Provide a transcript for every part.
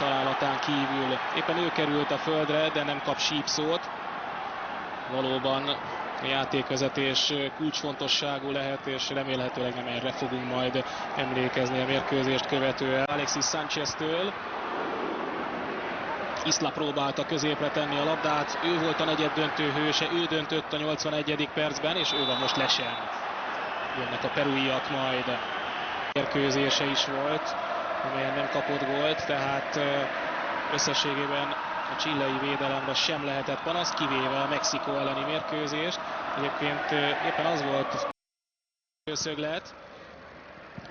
találatán kívül. Éppen ő került a földre, de nem kap sípszót. Valóban a játékvezetés kulcsfontosságú lehet, és remélhetőleg nem erre fogunk majd emlékezni a mérkőzést követően. Alexis Sánchez-től Isla próbálta középre tenni a labdát, ő volt a negyeddöntő hőse, ő döntött a 81. percben, és ő van most lesen. Jönnek a perúiak majd. Mérkőzése is volt, amelyen nem kapott gólt, tehát összességében a chilei védelemre sem lehetett panasz, kivéve a Mexikó elleni mérkőzést. Egyébként éppen az volt szöglet.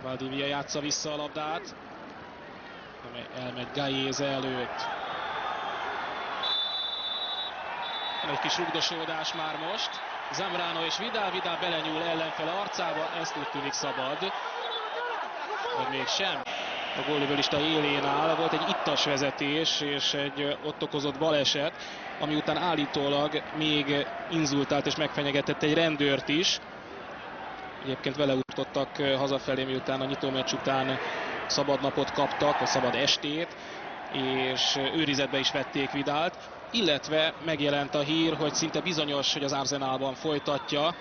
Valdivia játsza vissza a labdát, amely elmegy Gallese előtt. Egy kis rugdosódás már most. Zambrano és Vidal belenyúl ellenfele arcába, ezt úgy tűnik szabad. Vagy mégsem. A gólövőlista élén áll, volt egy ittas vezetés és egy ott okozott baleset, ami után állítólag még inzultált és megfenyegetett egy rendőrt is. Egyébként vele utottak hazafelé, miután a nyitómeccs után szabad napot kaptak, vagy szabad estét, és őrizetbe is vették Vidalt, illetve megjelent a hír, hogy szinte bizonyos, hogy az Arsenalban folytatja.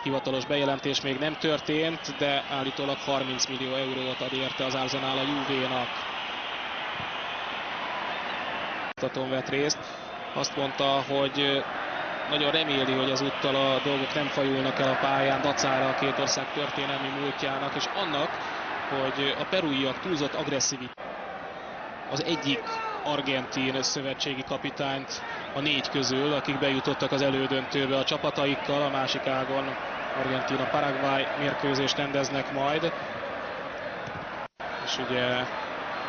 Hivatalos bejelentés még nem történt, de állítólag 30 millió eurót ad érte az Arsenal a Juvénak. Vett részt. Azt mondta, hogy nagyon reméli, hogy ezúttal a dolgok nem fajulnak el a pályán, dacára a két ország történelmi múltjának, és annak, hogy a perúiak túlzott agresszivitás. Az egyik argentin szövetségi kapitányt a 4 közül, akik bejutottak az elődöntőbe a csapataikkal, a másik ágon Argentína-Paraguay mérkőzést rendeznek majd. És ugye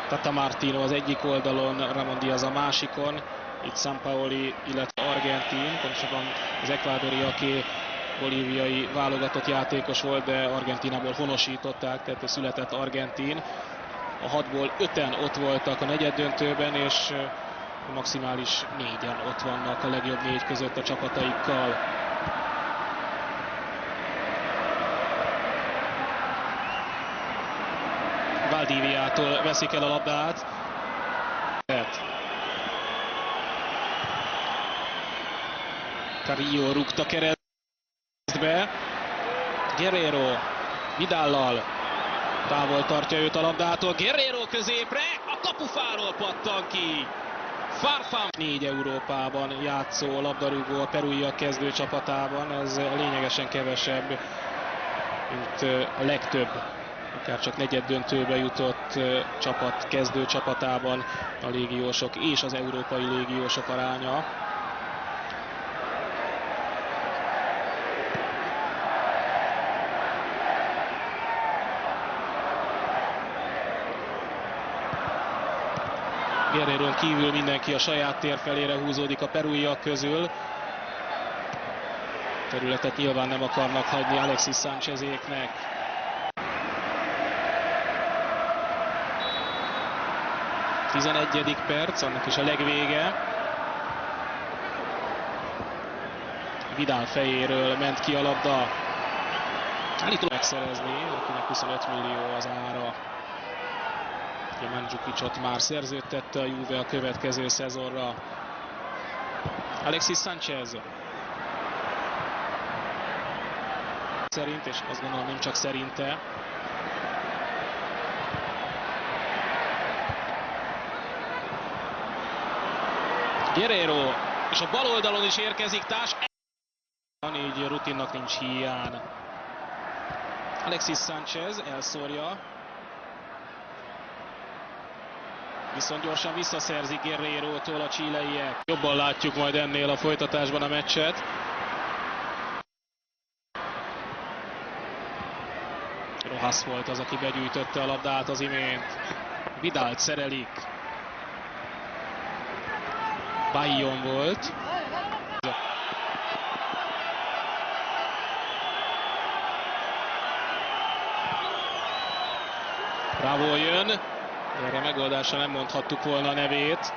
Tata Martino az egyik oldalon, Ramon Díaz a másikon, itt Sampaoli, illetve argentin, pontosabban az ekvádori, aki bolíviai válogatott játékos volt, de Argentínából honosították, tehát született argentin. A 6-ból 5-en ott voltak a negyeddöntőben, és maximális 4-en ott vannak a legjobb 4 között a csapataikkal. Valdiviától veszik el a labdát. Carrillo rúgta keresztbe. Guerrero Vidallal távol tartja őt a labdától. Guerrero középre, a kapufáról pattan ki. Farfán 4 Európában játszó labdarúgó a perúiak kezdőcsapatában. Ez lényegesen kevesebb, mint a legtöbb, akár csak negyeddöntőbe jutott csapat kezdőcsapatában a légiósok és az európai légiósok aránya. Guerreron kívül mindenki a saját tér felére húzódik a perúiak közül. Területet nyilván nem akarnak hagyni Alexis Sánchezéknek. A 11. perc, annak is a legvége. Vidal fejéről ment ki a labda. Állítólag megszerezni, akinek 25 millió az ára. Mandzukićot már szerződtette a Juve a következő szezonra. Alexis Sánchez szerint, és azt gondolom nem csak szerinte, Guerrero, és a bal oldalon is érkezik társ. Így rutinnak nincs hiány. Alexis Sánchez elszórja. Viszont gyorsan visszaszerzik Guerrero-tól a chileiek. Jobban látjuk majd ennél a folytatásban a meccset. Rojas volt az, aki begyűjtötte a labdát az imént. Vidalt szerelik. Bayon volt. Bravo jön. Erre megoldásra nem mondhattuk volna a nevét.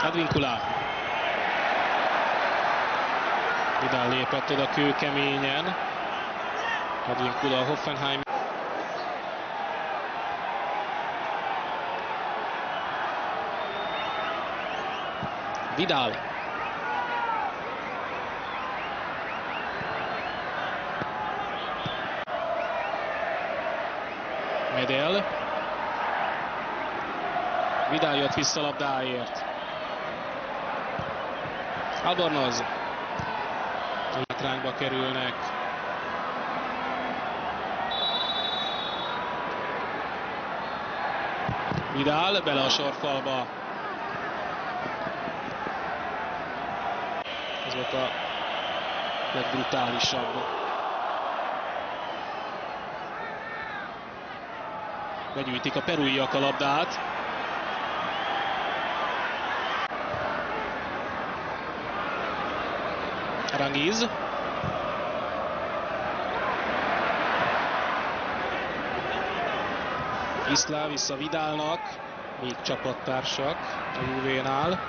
Advíncula. Vidal lépett oda kőkeményen. Advincula a Hoffenheim. Vidal. Medel. Vidal jött vissza labdáért. Albornoz. Hátrányba kerülnek. Vidal bele a sorfalba. Ez volt a legbrutálisabb. Begyűjtik a perúiak a labdát. Aranguiz. Isla vissza Vidalnak, még csapattársak a Juvénál.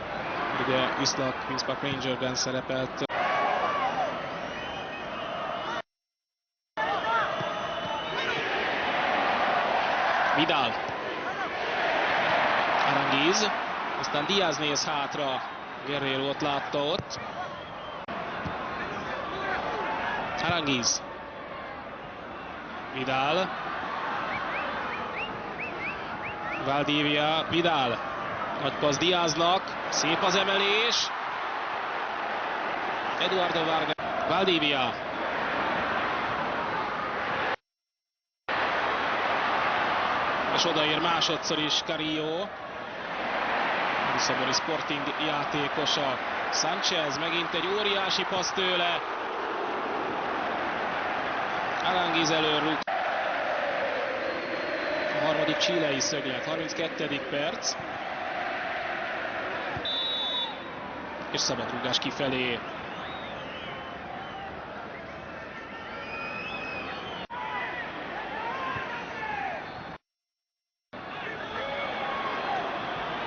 Ugye Isla Queen's Park Rangersben szerepelt. Vidal. Aranguiz. Aztán Diaz néz hátra. Guerrero ott látta ott. Aranguiz. Vidal. Valdivia. Vidal. Nagy passz Diaznak. Szép az emelés. Eduardo Vargas. Valdivia. És odaér másodszor is Carrillo. A Lisszaboni Sporting játékosa. Sánchez, megint egy óriási passz tőle. Aranguiz előrúg. A harmadik chilei szöglet, 32. perc. És szabadrúgás kifelé.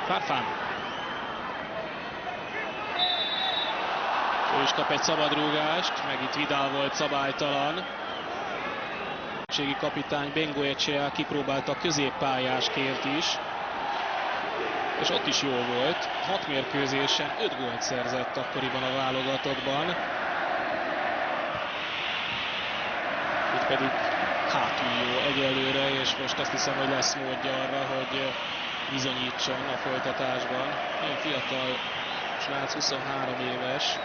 Farfán. Ő is kap egy szabadrúgást, meg itt Vidal volt szabálytalan. Kapitány Bengoechea kipróbálta középpályásként is, és ott is jó volt. 6 mérkőzésen 5 gólt szerzett akkoriban a válogatottban. Itt pedig hátul jó egyelőre, és most azt hiszem, hogy lesz módja arra, hogy bizonyítson a folytatásban. Nagyon fiatal srác, 23 éves.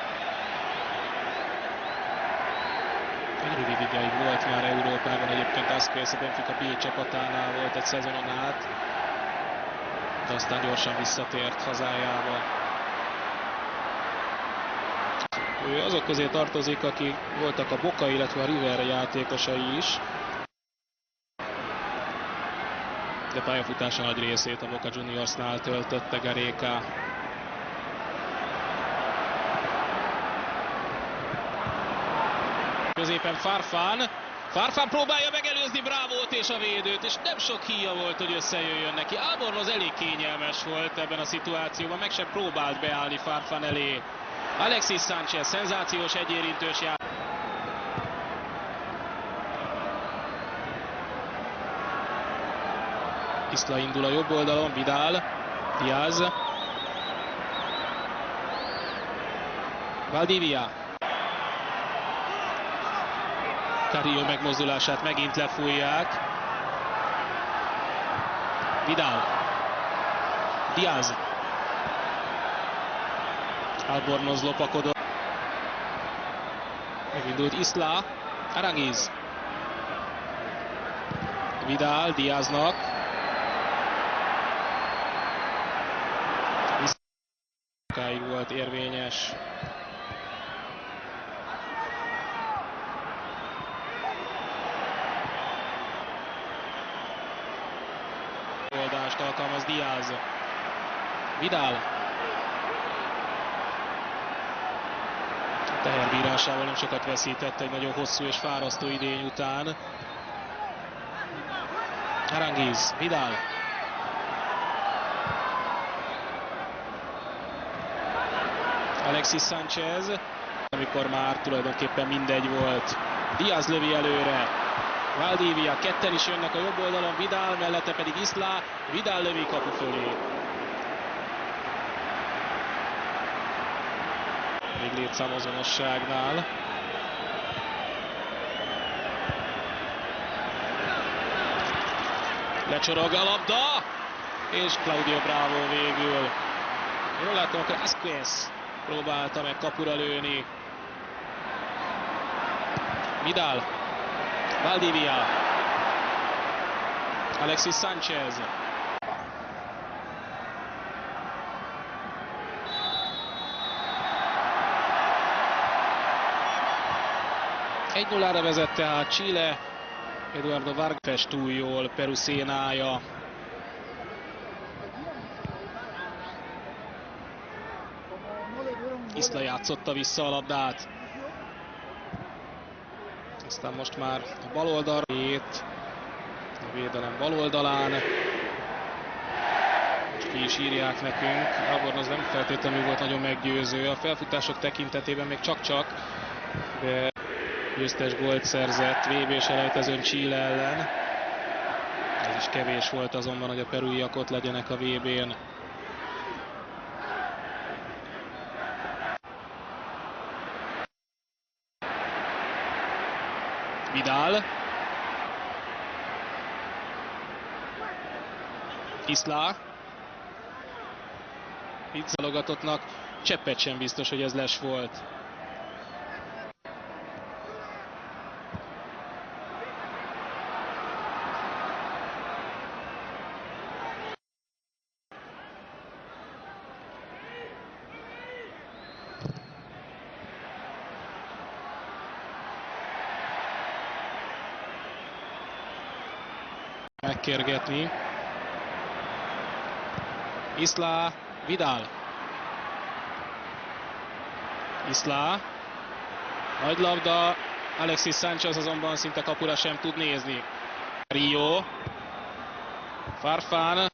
Egy rövid ideig volt már Európában, egyébként Asquez a Benfica B csapatánál volt egy szezonon át, de aztán gyorsan visszatért hazájába. Ő azok közé tartozik, akik voltak a Boca, illetve a River játékosai is, de pályafutása nagy részét a Boca Juniorsnál töltötte Gareca. Középen Farfán. Farfán próbálja megelőzni Bravót és a védőt, és nem sok híja volt, hogy összejöjjön neki. Albornoz elég kényelmes volt ebben a szituációban, meg sem próbált beállni Farfán elé. Alexis Sánchez, szenzációs egyérintős játék. Isla indul a jobb oldalon, Vidal, Diaz. Valdivia. Carrillo megmozdulását megint lefújják. Vidal. Diaz. Albornoz lopakodott. Megindult Isla. Aranguiz. Vidal Diaznak. Sokáig volt érvényes. Oldást alkalmaz Diaz. Vidal. A teherbírásával nem sokat veszített egy nagyon hosszú és fárasztó idény után. Aranguiz, Vidal. Alexis Sánchez. amikor már tulajdonképpen mindegy volt. Diaz lövi előre. Valdívia, ketten is jönnek a jobb oldalon, Vidal, mellette pedig Isla. Vidal lövi kapu fölé. Még létszámazonosságnál. Lecsorog a labda, és Claudio Bravo végül. Jól látom, akkor Asquez próbálta meg kapura lőni. Vidal, Valdívia, Alexis Sánchez. Egy 0-ra vezet tehát Chile. Eduardo Vargas fest túl jól Peru szénája. Isla játszotta vissza a labdát. Aztán most már a bal oldalra, a védelem bal oldalán. Most ki is írják nekünk. Albornoz nem feltétlenül volt nagyon meggyőző. A felfutások tekintetében még csak-csak, de győztes gólt szerzett VB-s elejtezőn Chile ellen. Ez is kevés volt azonban, hogy a perúiak ott legyenek a VB-n. Vidal. Isla. Itt szalogatottnak cseppet sem biztos, hogy ez les volt. Megkergetni. Isla, Vidal. Isla. Nagy labda. Alexis Sánchez azonban szinte kapura sem tud nézni. Rio. Farfán.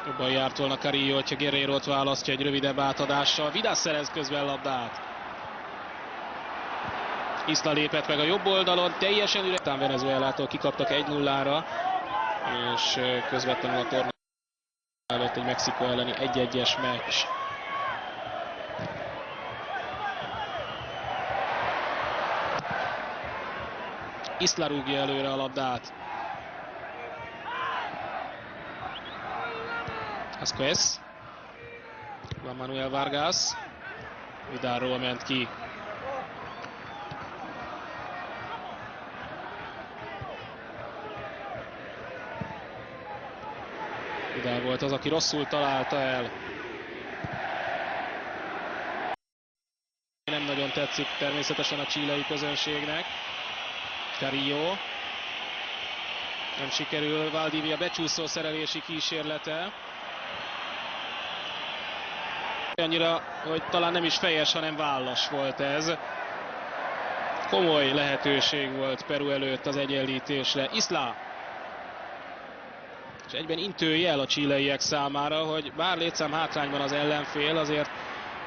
Jobban járt volna Carrillo, hogyha Guerrero-t választja egy rövidebb átadással. Vidal szerez közben labdát. Isla lépett meg a jobb oldalon, teljesen üres. Aztán Venezuelától kikaptak 1-0-ra, és közvetlenül a torna előtt egy Mexikó elleni 1-1-es meccs. Isla rúgja előre a labdát. Asquez. Juan Manuel Vargas. Vidalról ment ki. Vidal volt az, aki rosszul találta el. Nem nagyon tetszik természetesen a chilei közönségnek. Carrillo. Nem sikerül Valdívia becsúszó szerelési kísérlete. Annyira, hogy talán nem is fejes, hanem vállas volt ez. Komoly lehetőség volt Peru előtt az egyenlítésre. Isla. És egyben intő jel a chileiek számára, hogy bár létszám hátrányban az ellenfél, azért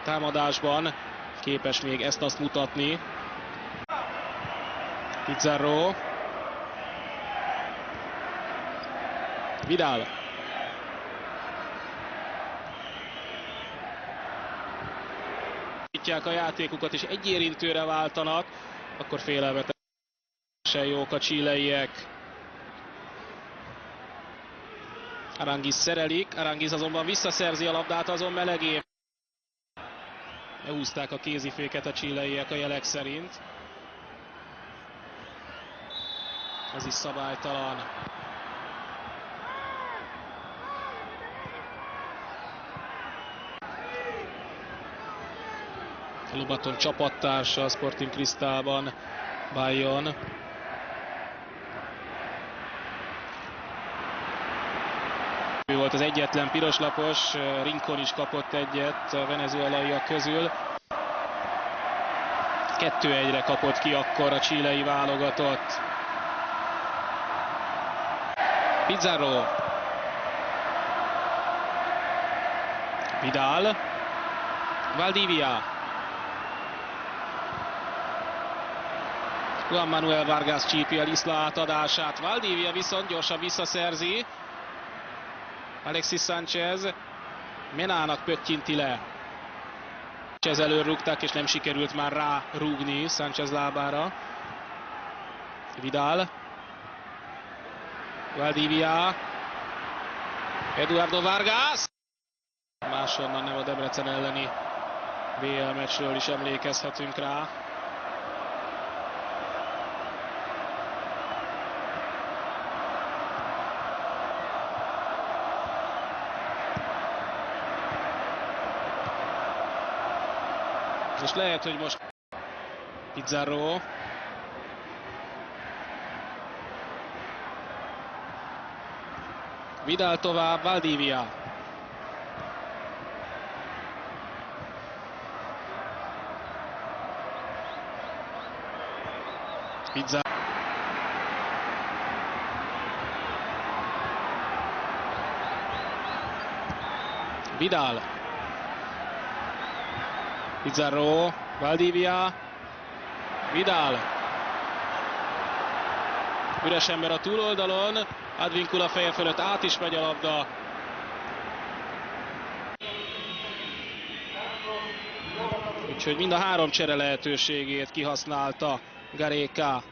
támadásban képes még ezt-azt mutatni. Pizarro. Vidal. A játékukat és egy érintőre váltanak, akkor félelmetesen jók a chileiek. Aranguiz szerelik, Aranguiz azonban visszaszerzi a labdát azon melegén. Húzták a kéziféket a chileiek a jelek szerint. Ez is szabálytalan. Lobaton csapattársa a Sporting Cristalban, Bayon. Ő volt az egyetlen piroslapos, Rincón is kapott egyet a venezuelaiak közül. 2-1-re kapott ki akkor a chilei válogatott. Pizarro. Vidal. Valdívia. Juan Manuel Vargas csípi el Isla átadását. Valdivia viszont gyorsan visszaszerzi. Alexis Sánchez Menának pöttyinti le. Sánchez elől rúgták, és nem sikerült már rá rúgni Sánchez lábára. Vidal. Valdivia. Eduardo Vargas. Máshonnan nem a Debrecen elleni BL meccsről is emlékezhetünk rá. És lehet, hogy most Pizarro. Vidal tovább, Valdivia. Pizarro. Vidal. Pizarro, Valdivia, Vidal. Üres ember a túloldalon, Advíncula feje fölött át is megy a labda. Úgyhogy mind a három csere lehetőségét kihasználta Gareca.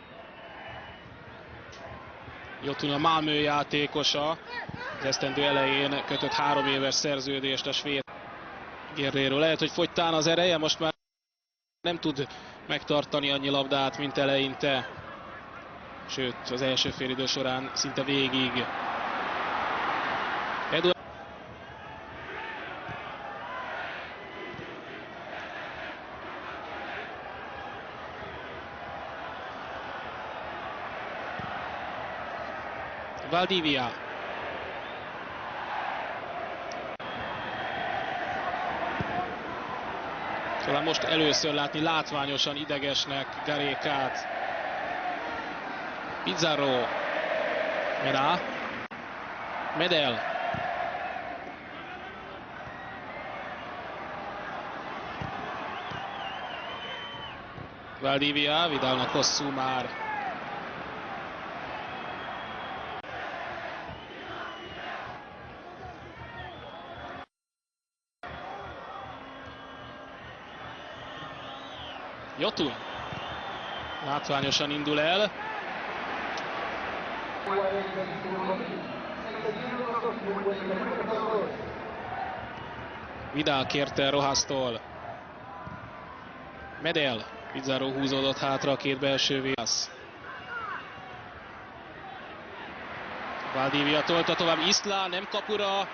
Jotun a Malmö játékosa, az esztendő elején kötött 3 éves szerződést a svéd Guerrero. Lehet, hogy fogytán az ereje, most már nem tud megtartani annyi labdát, mint eleinte. Sőt, az első félidő során szinte végig. Valdivia. Talán most először látni látványosan idegesnek Garecát. Pizarro. Mena. Medel. Valdivia, Vidalnak hosszú már. Jotun. Látványosan indul el. Vidal kérte Rojastól. Medel. Pizarro húzódott hátra a két belső vész. Valdivia tolta tovább, Isla nem kapura.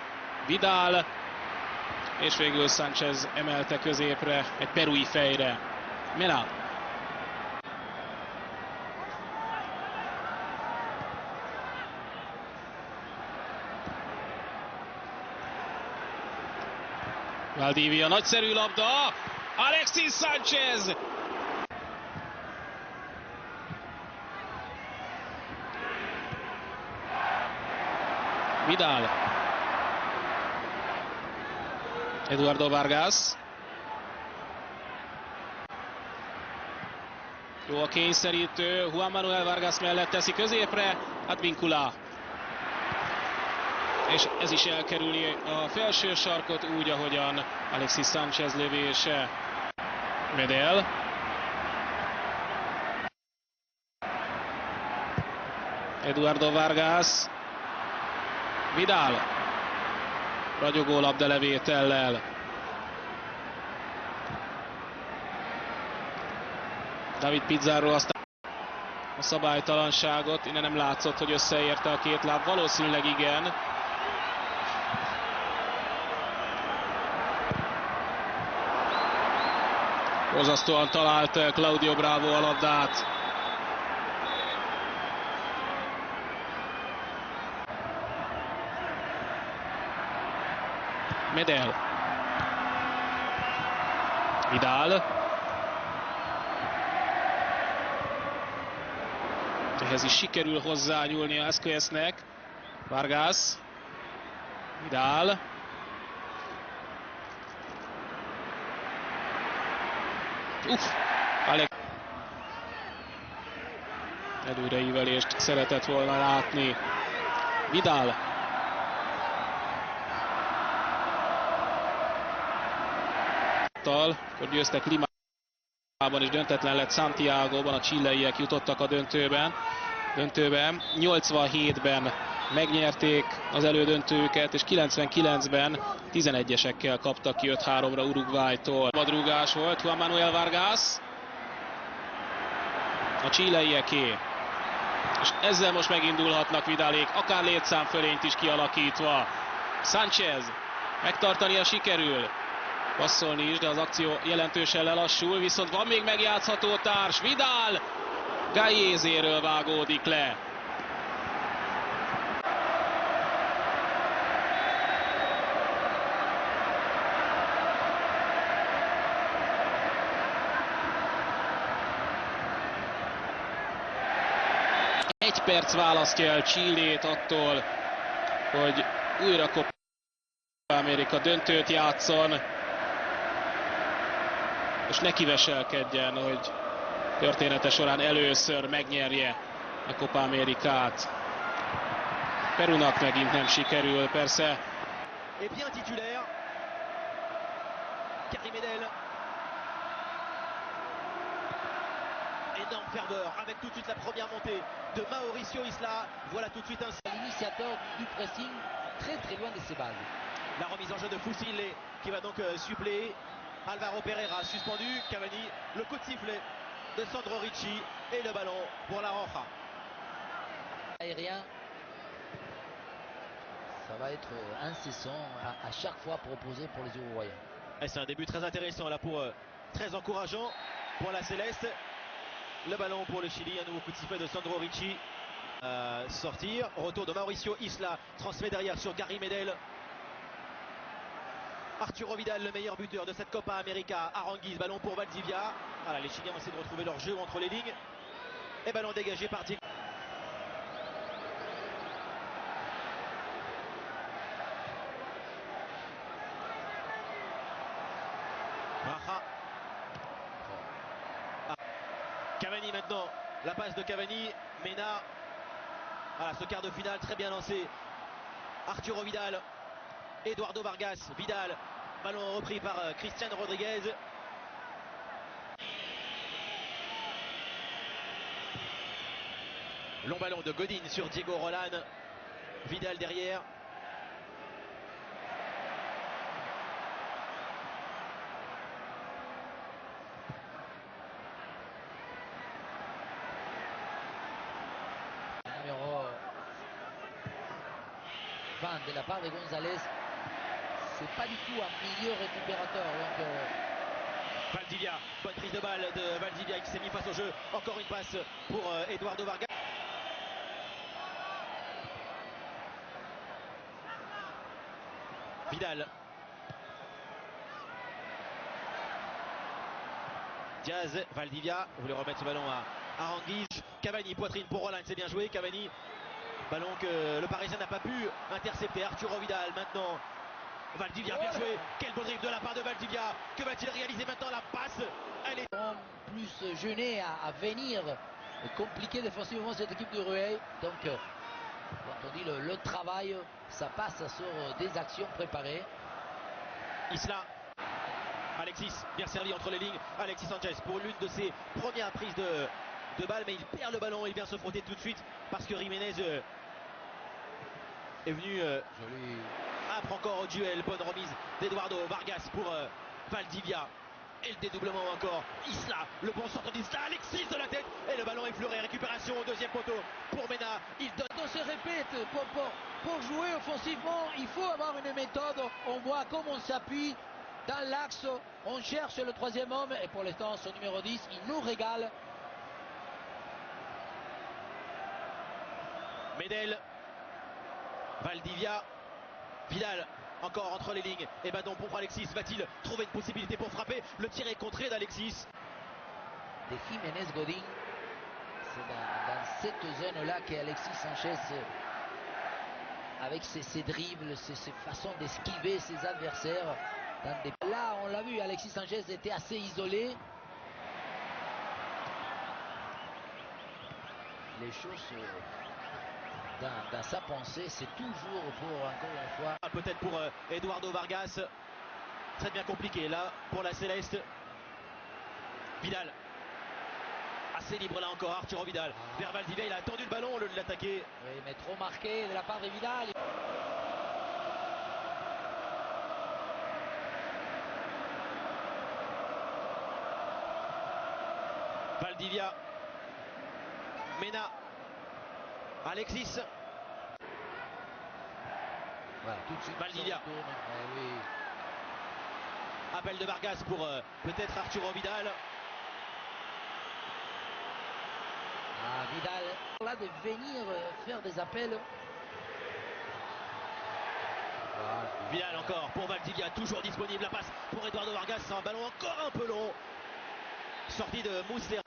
Vidal. És végül Sánchez emelte középre egy perui fejre. Mena. Valdivia, nagyszerű labda, Alexis Sánchez! Vidal. Eduardo Vargas. Jó a kényszerítő, Juan Manuel Vargas mellett teszi középre, Advíncula. És ez is elkerüli a felső sarkot úgy, ahogyan Alexis Sánchez lövése. Medel. Eduardo Vargas. Vidal. Ragyogó labdalevétellel. David Pizarro aztán a szabálytalanságot, innen nem látszott, hogy összeérte a két láb, valószínűleg igen. Borzasztóan talált Claudio Bravo a labdát. Medel. Vidal. Ehhez is sikerül hozzányúlni a Asqueznek. Vargas. Vidal. Előreívelést szeretett volna látni. Vidal. Akkor győztek Limában, és döntetlen lett Santiagoban, a chileiek jutottak a döntőben. 87-ben megnyerték az elődöntőket, és 99-ben 11-esekkel kaptak ki 5-3-ra Uruguaytól. Madrugás volt, Juan Manuel Vargas. A chileieké. És ezzel most megindulhatnak Vidalék, akár létszám fölényt is kialakítva. Sánchez, megtartania sikerül. Passzolni is, de az akció jelentősen lelassul, viszont van még megjátszható társ. Vidal Gallezéről vágódik le. Egy perc választja el Chilét attól, hogy újra Copa America döntőt játszon, és ne kiveselkedjen, hogy története során először megnyerje a Copa Americát. Perunak megint nem sikerül, persze. Et bien titulaire. Gary Medel. Énorme ferveur avec tout de suite la première montée de Mauricio Isla. Voilà tout de suite l'initiateur du pressing très loin de ses bases. La remise en jeu de Fusile qui va donc suppléer Alvaro Pereira suspendu. Cavani, le coup de sifflet de Sandro Ricci et le ballon pour la Roja. Aérien, ça va être incessant à chaque fois proposé pour les Uruguayens. C'est un début très intéressant là pour très encourageant pour la Céleste. Le ballon pour le Chili, un nouveau coup de sifflet de Sandro Ricci. Sortir, retour de Mauricio Isla, transmet derrière sur Gary Medel. Arturo Vidal, le meilleur buteur de cette Copa América. Aranguiz, ballon pour Valdivia. Voilà, les Chiliens essaient de retrouver leur jeu entre les lignes. Et ballon dégagé par Diego. Raja. Cavani maintenant, la passe de Cavani. Mena. Voilà, ce quart de finale très bien lancé. Arturo Vidal. Eduardo Vargas, Vidal, ballon repris par Cristian Rodriguez. Long ballon de Godin sur Diego Roland. Vidal derrière. Numéro 20 de la part de González. C'est pas du tout un milieu récupérateur. Donc, Valdivia, bonne prise de balle de Valdivia qui s'est mis face au jeu. Encore une passe pour Eduardo Vargas. Vidal. Diaz, Valdivia, voulait remettre ce ballon à Aranguiz. Cavani, poitrine pour Roland, c'est bien joué. Cavani, ballon que le Parisien n'a pas pu intercepter. Arturo Vidal maintenant. Valdivia, bien joué. Quel beau drift de la part de Valdivia. Que va-t-il réaliser maintenant? La passe, elle est plus gêné à venir compliquer défensivement cette équipe d'Uruguay. Donc, quand on dit le travail, ça passe sur des actions préparées. Isla. Alexis, bien servi entre les lignes. Alexis Sanchez pour l'une de ses premières prises de balle, mais il perd le ballon. Il vient se frotter tout de suite parce que Jiménez est venu âpre encore au duel. Bonne remise d'Eduardo Vargas pour Valdivia. Et le dédoublement encore. Isla, le bon centre d'Isla. Alexis de la tête. Et le ballon effleuré. Récupération au deuxième poteau pour Mena. Il donne. On se répète, pour jouer offensivement, il faut avoir une méthode. On voit comment on s'appuie dans l'axe. On cherche le troisième homme. Et pour l'instant, son numéro 10, il nous régale. Medel. Valdivia. Vidal. Encore entre les lignes. Et ballon pour Alexis. Va-t-il trouver une possibilité pour frapper? Le tir est contré d'Alexis. De Jiménez Godin. C'est dans cette zone-là qu'Alexis Sanchez, avec ses dribbles, ses façons d'esquiver ses adversaires. Là, on l'a vu, Alexis Sanchez était assez isolé. les choses dans sa pensée, c'est toujours pour, encore une fois, Peut-être pour Eduardo Vargas. Ça devient compliqué là pour la Céleste. Vidal. Assez libre là encore, Arturo Vidal. Vers Valdivia, il a attendu le ballon au lieu de l'attaquer. oui, mais trop marqué de la part de Vidal. Valdivia. Mena. Alexis. Voilà, tout de suite. Valdivia. Oui. Appel de Vargas pour peut-être Arturo Vidal. Ah, Vidal, là de venir faire des appels. Voilà. Vidal encore pour Valdivia, toujours disponible. La passe pour Eduardo Vargas, c'est un ballon encore un peu long. Sortie de Muslera.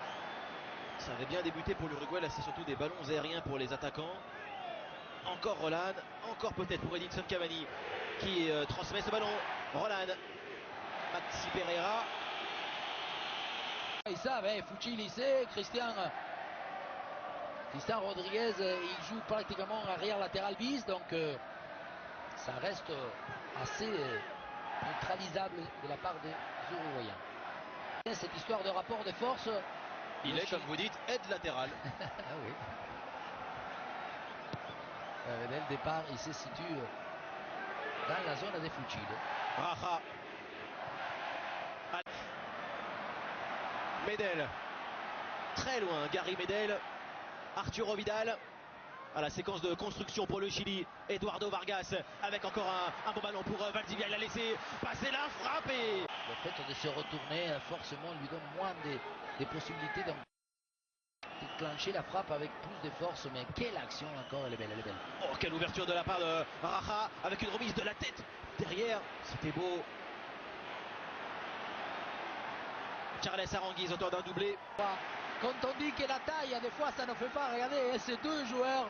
Ça avait bien débuté pour l'Uruguay, là c'est surtout des ballons aériens pour les attaquants. Encore Roland, encore peut-être pour Edinson Cavani qui transmet ce ballon. Roland, Maxi Pereira. Ils savent, hein, Fucci lycée, Christian Rodriguez, il joue pratiquement arrière latéral bis, donc ça reste assez neutralisable de la part des Uruguayens. Cette histoire de rapport de force. Il est, comme vous dites, aide latérale. Ah oui. Dès le départ, il se situe dans la zone des Fucci. Raja. Medel. Très loin, Gary Medel. Arturo Vidal. À la séquence de construction pour le Chili. Eduardo Vargas avec encore un bon ballon pour Valdivia. Il a laissé passer la frappe et... Le fait de se retourner, forcément, lui donne moins des possibilités de déclencher la frappe avec plus de force. Mais quelle action encore, elle est belle, elle est belle. Oh, quelle ouverture de la part de Raja avec une remise de la tête derrière. C'était beau. Charles Aranguiz, auteur d'un doublé. Quand on dit que la taille, des fois, ça ne fait pas. Regardez, ces deux joueurs,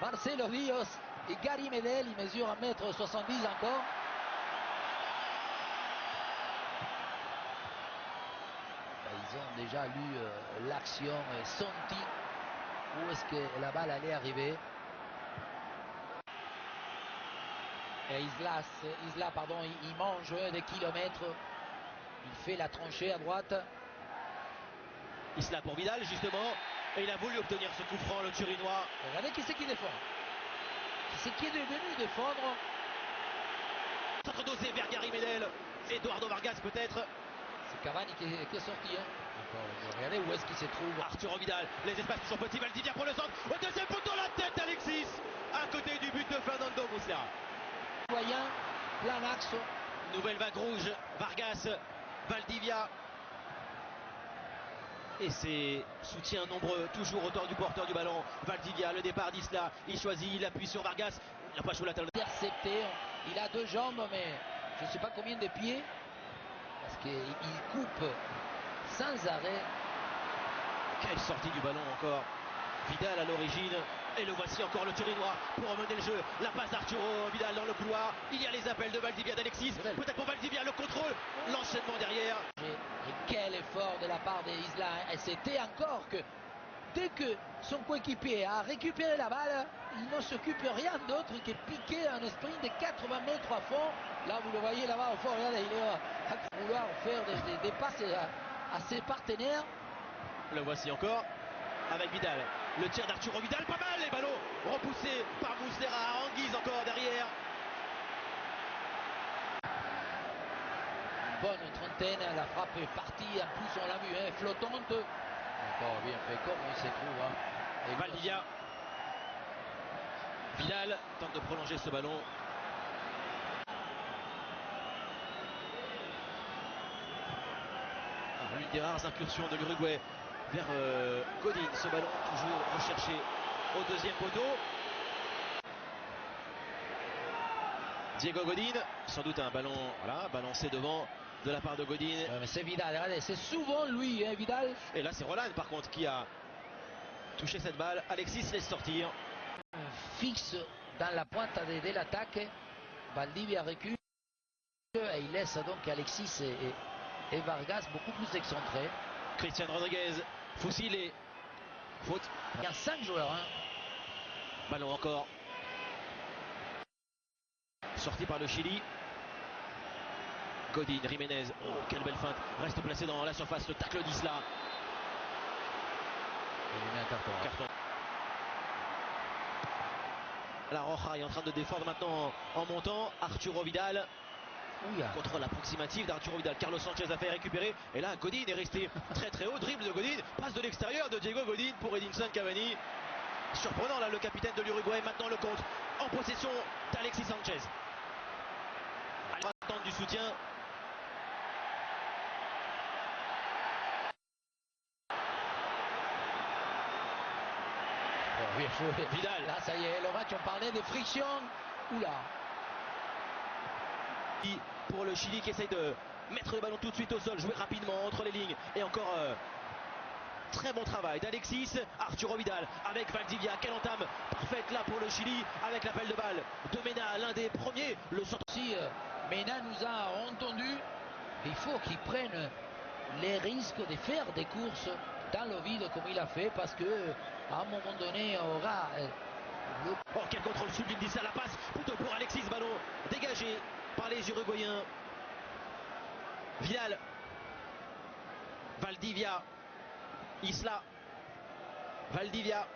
Marcelo Rios et Gary Medel, ils mesurent 1m70 encore. Ils ont déjà lu l'action, senti où est-ce que la balle allait arriver. Et Isla, pardon, il mange des kilomètres. Il fait la tranchée à droite. Isla pour Vidal justement, et il a voulu obtenir ce coup franc, le Turinois. Regardez qui c'est qui défend. Qui c'est qui est devenu défendre. Centre dosé vers Gary Medel. Eduardo Vargas peut-être. C'est Cavani qui est sorti. Hein. Encore, regardez où est-ce qu'il se trouve. Arturo Vidal, les espaces sont petits. Valdivia pour le centre. Au deuxième poteau, la tête d'Alexis. À côté du but de Fernando Muslera. Moyen, plein axe. Nouvelle vague rouge. Vargas, Valdivia. Et ses soutiens nombreux, toujours autour du porteur du ballon. Valdivia, le départ d'Isla. Il choisit, il appuie sur Vargas. Il n'a pas joué la table. Intercepté. Il a deux jambes, mais je ne sais pas combien de pieds. Parce qu'il coupe sans arrêt. Quelle sortie du ballon encore. Vidal à l'origine. Et le voici encore le Turinois pour remener le jeu. La passe d'Arturo Vidal dans le couloir. Il y a les appels de Valdivia d'Alexis. Peut-être pour Valdivia le contrôle. L'enchaînement derrière. Et quel effort de la part des Isla. Et c'était encore que dès que son coéquipier a récupéré la balle, il ne s'occupe rien d'autre que piquer un sprint de 80 mètres à fond. Là, vous le voyez là-bas au fond. Regardez, il est à vouloir faire des passes à ses partenaires. Le voici encore avec Vidal. Le tir d'Arturo Vidal, pas mal, les ballons repoussés par Muslera. Aranguiz encore derrière. Bonne trentaine, la frappe est partie, en plus on l'a vu, hein, flottante. Encore bien fait, comme on se trouve. Hein. Valdivia. Vidal tente de prolonger ce ballon. L'une des rares incursions de l'Uruguay vers Godin. Ce ballon toujours recherché au deuxième poteau. Diego Godin, sans doute un ballon voilà, balancé devant de la part de Godin. Ouais, mais c'est Vidal, regardez, c'est souvent lui, hein, Vidal. Et là c'est Roland par contre qui a touché cette balle. Alexis laisse sortir. Fixe dans la pointe de l'attaque. Valdivia recule et il laisse donc Alexis et Vargas beaucoup plus excentrés. Christian Rodriguez, fusilé Faute. Il y a 5 joueurs. Hein. Ballon encore. Sorti par le Chili. Godin, Jiménez. Oh, quelle belle feinte. Reste placé dans la surface. Le tacle d'Isla. Il lui met un carton. Carton. La Roja est en train de défendre maintenant en montant. Arturo Vidal. Ouya. Contrôle approximatif d'Arturo Vidal. Carlos Sanchez a fait récupérer. Et là, Godin est resté très très haut. Dribble de Godin. Passe de l'extérieur de Diego Godin pour Edinson Cavani. Surprenant là, le capitaine de l'Uruguay. Maintenant le contre. En possession d'Alexis Sanchez. À l'attente du soutien. Bien joué. Vidal. Là, ça y est, le match, on parlait des frictions. Oula. Pour le Chili qui essaye de mettre le ballon tout de suite au sol, jouer rapidement entre les lignes. Et encore très bon travail d'Alexis. Arturo Vidal avec Valdivia. Quelle entame parfaite là pour le Chili avec l'appel de balle de Mena, l'un des premiers. Le centre. Si Mena nous a entendu, il faut qu'il prenne les risques de faire des courses dans le vide comme il a fait, parce que à un moment donné on aura le... Oh, quel contrôle sublime d'Issa, la passe plutôt pour Alexis, ballon dégagé par les Uruguayens. Vidal, Valdivia, Isla, Valdivia,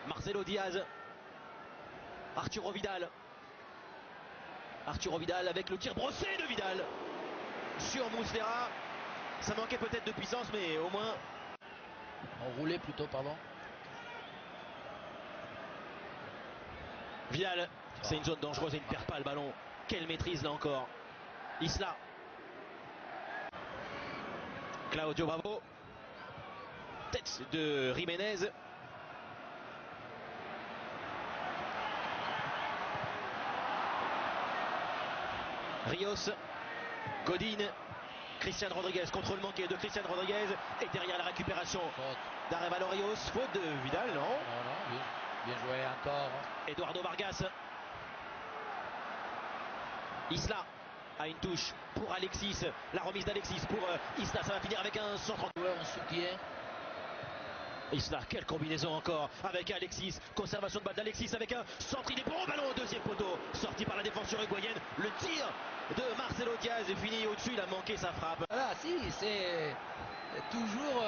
Marcelo Diaz, Arturo Vidal. Arturo Vidal avec le tir brossé de Vidal sur Muslera. Ça manquait peut-être de puissance, mais au moins... Enroulé plutôt, pardon. Vidal, c'est une zone dangereuse et il ne perd pas le ballon. Quelle maîtrise là encore. Isla. Claudio Bravo. Tête de Jiménez. Rios. Godin. Christian Rodriguez, contrôle manqué de Christian Rodriguez. Et derrière la récupération d'Arevalo Rios. Faute de Vidal, non? Non, bien joué encore. Eduardo Vargas. Isla a une touche pour Alexis. La remise d'Alexis pour Isla. Ça va finir avec un centre. Joueur en soutien. Isla, quelle combinaison encore avec Alexis. Conservation de balle d'Alexis avec un centre. Il est bon, ballon au deuxième poteau. Sorti par la défense uruguayenne. Le tir de Marcelo Diaz est fini au-dessus. Il a manqué sa frappe. Voilà, si, c'est toujours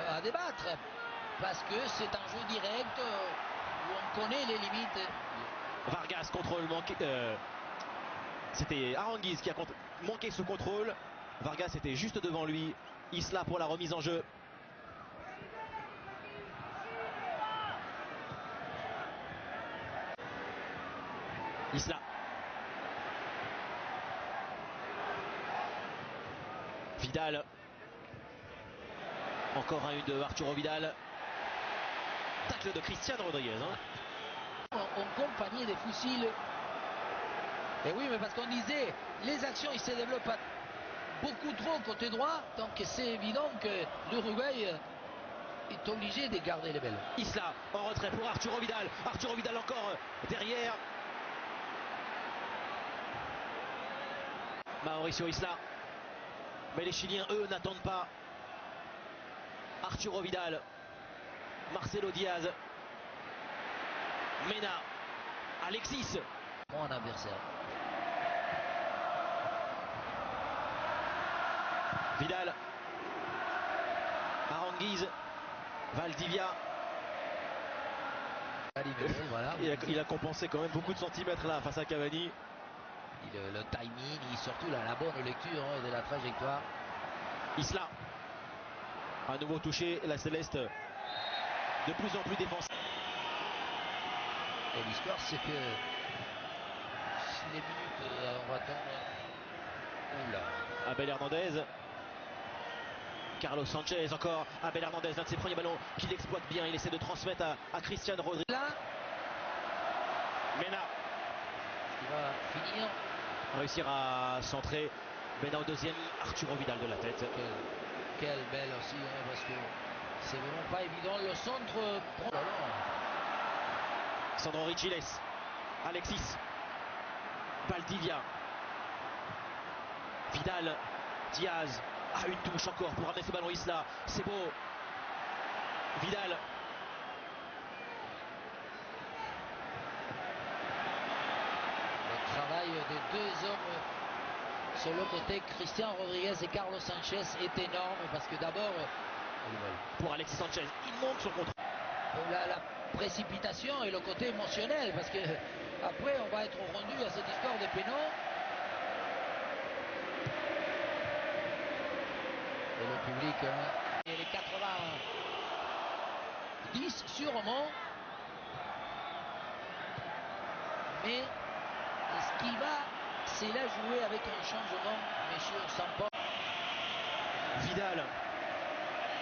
à débattre. Parce que c'est un jeu direct où on connaît les limites. Vargas, contrôle manqué. C'était Aranguiz qui a manqué ce contrôle. Vargas était juste devant lui. Isla pour la remise en jeu. Isla. Vidal. Encore un de Arturo Vidal. Tacle de Christian Rodriguez. Hein. En compagnie des fusils. Et oui, mais parce qu'on disait, les actions, ils se développent beaucoup trop côté droit. Donc c'est évident que l'Uruguay est obligé de garder les belles. Isla en retrait pour Arturo Vidal. Arturo Vidal encore derrière. Mauricio Isla. Mais les Chiliens, eux, n'attendent pas. Arturo Vidal. Marcelo Diaz. Mena. Alexis. Mon adversaire. Vidal. Aranguiz. Valdivia. Voilà. Il a compensé quand même beaucoup de centimètres là face à Cavani. Le timing et surtout la bonne lecture de la trajectoire. Isla. À nouveau touché, la Céleste de plus en plus défensive. Et l'histoire, c'est que si les minutes, on va attendre. Oula. Abel Hernandez. Carlos Sanchez encore. Abel Hernandez, l'un de ses premiers ballons qu'il exploite bien. Il essaie de transmettre à Christian Rodriguez. Là, Mena. il va finir. Réussir à centrer. Mena au deuxième. Arturo Vidal de la tête. Quelle belle aussi, hein, parce que c'est vraiment pas évident. Le centre. Oh là là. Sandro Richiles. Alexis. Valdivia. Vidal. Diaz. Ah, une touche encore pour ramener ce ballon Isla. C'est beau. Vidal. Le travail des deux hommes sur le côté, Christian Rodriguez et Carlos Sanchez, est énorme parce que d'abord, Pour Alexis Sanchez, il monte son contrôle. la précipitation et le côté émotionnel, parce que après on va être rendu à cette histoire de pénaux. Et le public, et les 90 sûrement. Mais ce qui va, c'est là jouer avec un changement, messieurs, sans pas. Vidal.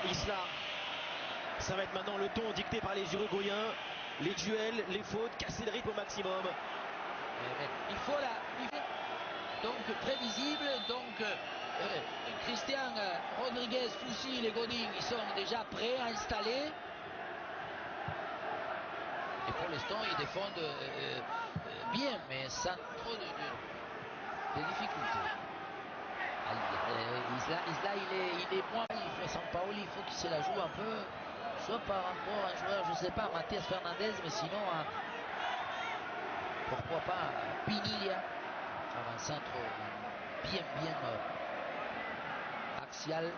Isla. Ça va être maintenant le ton dicté par les Uruguayens. Les duels, les fautes, casser le rythme au maximum. Il faut donc prévisible, donc Christian Rodriguez, Foussi et Godin, ils sont déjà prêts à installer. Et pour l'instant, ils défendent bien, mais sans trop de difficultés. Isla, il est moins. Il faut Sampaoli, il faut qu'il se la joue un peu, soit par rapport à un joueur, je ne sais pas, Mathias Fernandez, mais sinon, pourquoi pas Pinilla, un centre bien axial.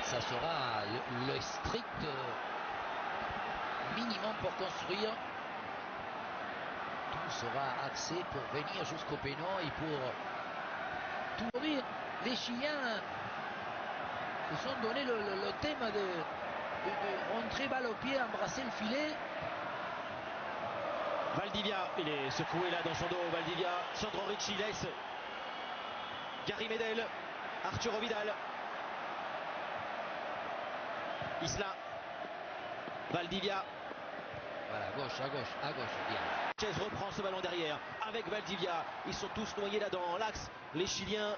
Ça sera le strict minimum pour construire. Tout sera axé pour venir jusqu'au pénal et pour tout dire. Les Chiliens se sont donné le thème de rentrer balle au pied, embrasser le filet. Valdivia, il est secoué là dans son dos. Valdivia, Sandro Ricci laisse. Gary Medel, Arturo Vidal. Isla. Valdivia. Voilà, à gauche, bien. Sanchez reprend ce ballon derrière avec Valdivia. Ils sont tous noyés là dans l'axe. Les Chiliens.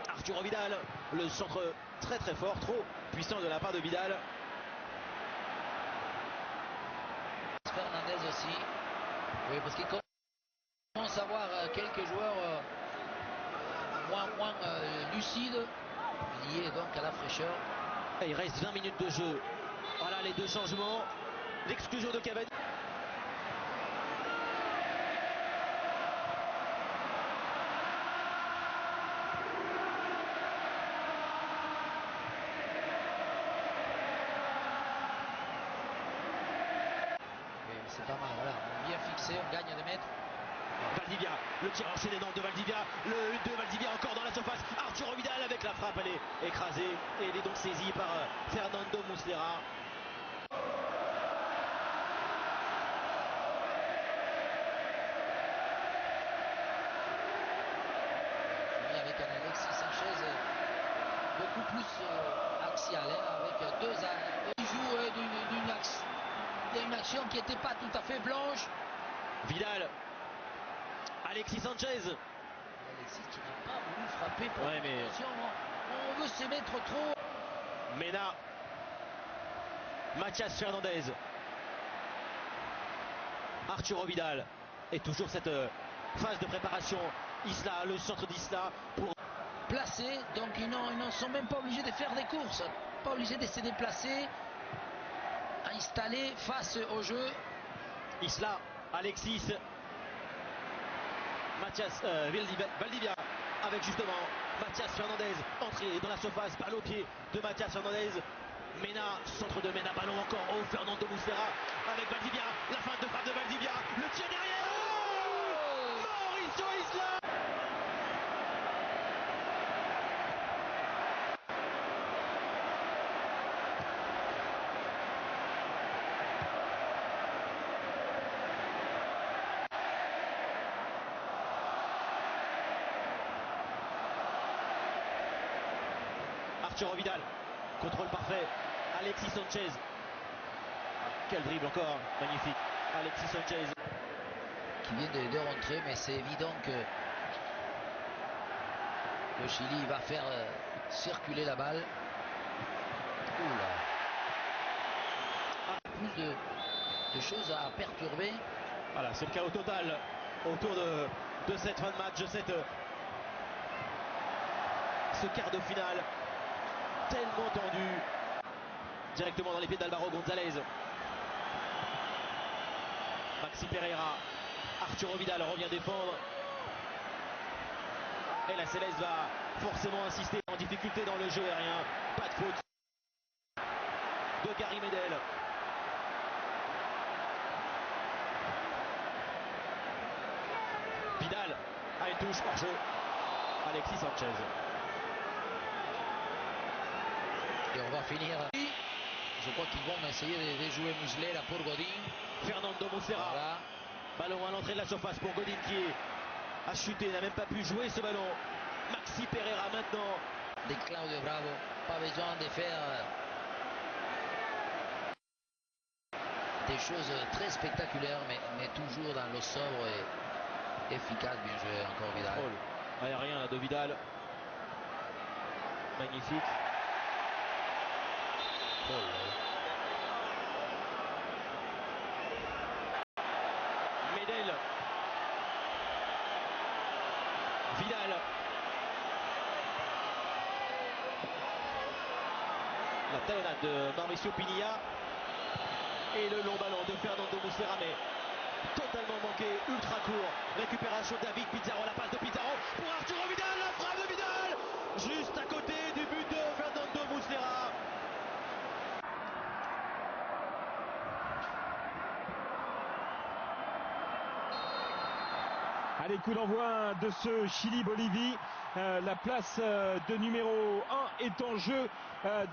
Arturo Vidal. Le centre très fort, trop puissant de la part de Vidal. Fernandez aussi. Oui, parce qu'il commence à avoir quelques joueurs moins lucides, liés donc à la fraîcheur. Et il reste 20 minutes de jeu. Voilà les deux changements. L'exclusion de Cavani. C'est pas mal, voilà. On est bien fixé, on gagne des mètres. Valdivia, le tir enchaîné de Valdivia, le 1-2 Valdivia encore dans la surface. Arturo Vidal avec la frappe, elle est écrasée et elle est donc saisie par Fernando Muslera. Oui, avec un Alexis Sanchez beaucoup plus axial, avec deux joues d'une action qui n'était pas tout à fait blanche. Vidal, Alexis Sanchez. Alexis qui n'a pas voulu frapper pour mais attention, on veut se mettre trop. Mena, Mathias Fernandez, Arturo Vidal. Et toujours cette phase de préparation. Isla, le centre d'Isla pour placer, donc ils ne sont même pas obligés de faire des courses, pas obligés de se déplacer, installer face au jeu. Isla, Alexis, Mathias Valdivia avec justement Mathias Fernandez, entrée dans la surface, balle au pied de Mathias Fernandez. Mena, centre de Mena, ballon encore au Fernando Muslera avec Valdivia, la fin de frappe de Valdivia, le tir derrière. Mauricio Isla. Arturo Vidal, contrôle parfait. Alexis Sanchez. Quel dribble encore, magnifique. Alexis Sanchez. Qui vient de rentrer, mais c'est évident que le Chili va faire circuler la balle. Oula. Plus de choses à perturber. Voilà, c'est le chaos total autour de cette fin de match, ce quart de finale tellement tendu. Directement dans les pieds d'Alvaro González. Maxi Pereira, Arturo Vidal revient défendre. Et la Céleste va forcément insister en difficulté dans le jeu aérien. Pas de faute de Gary Medel. Vidal a une touche hors jeu. Alexis Sanchez. Et on va finir. Je crois qu'ils vont essayer de jouer muselé là pour Godin. Fernando Muslera. Voilà. Ballon à l'entrée de la surface pour Godin qui a chuté, n'a même pas pu jouer ce ballon. Maxi Pereira maintenant. De Claudio Bravo. Pas besoin de faire des choses très spectaculaires, mais toujours dans le sobre et efficace. Bien joué encore Vidal. Contrôle aérien là de Vidal. Magnifique. Medel. Vidal. La talonnade de Mauricio Pinilla. Et le long ballon de Fernando Muslera, mais totalement manqué, ultra court. Récupération de David Pizarro, la passe de Pizarro pour Arturo Vidal, la frappe de Vidal juste à côté du but de Fernando Muslera. Allez, coup d'envoi de ce Chili-Bolivie. La place de numéro 1 est en jeu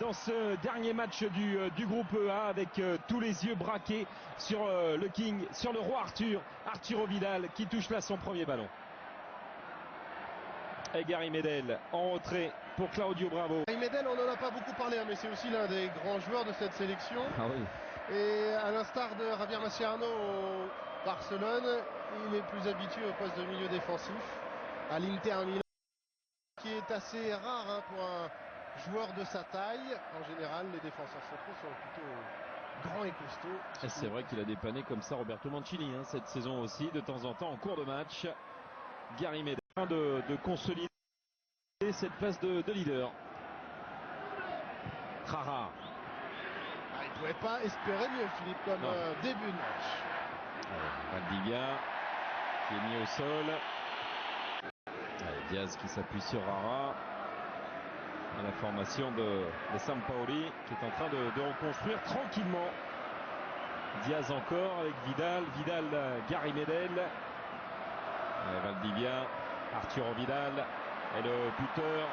dans ce dernier match du groupe A, avec tous les yeux braqués sur le King, sur le roi Arturo Vidal, qui touche là son premier ballon. Et Gary Medel en retrait pour Claudio Bravo. Gary Medel, on n'en a pas beaucoup parlé, mais c'est aussi l'un des grands joueurs de cette sélection. Ah oui. Et à l'instar de Javier Mascherano au Barcelone, il est plus habitué au poste de milieu défensif à l'Inter Milan, qui est assez rare pour un joueur de sa taille. En général, les défenseurs centraux sont plutôt grands et costauds. Et c'est vrai qu'il a dépanné comme ça Roberto Mancini cette saison aussi, de temps en temps en cours de match. Gary Medel en train de consolider cette place de leader. Rara. Il ne pouvait pas espérer mieux, Philippe, comme début de match. Valdivia qui est mis au sol. Diaz qui s'appuie sur Rara. À la formation de Sampaoli qui est en train de reconstruire tranquillement. Diaz encore avec Vidal. Vidal, Gary Medel. Valdivia, Arturo Vidal. Et le buteur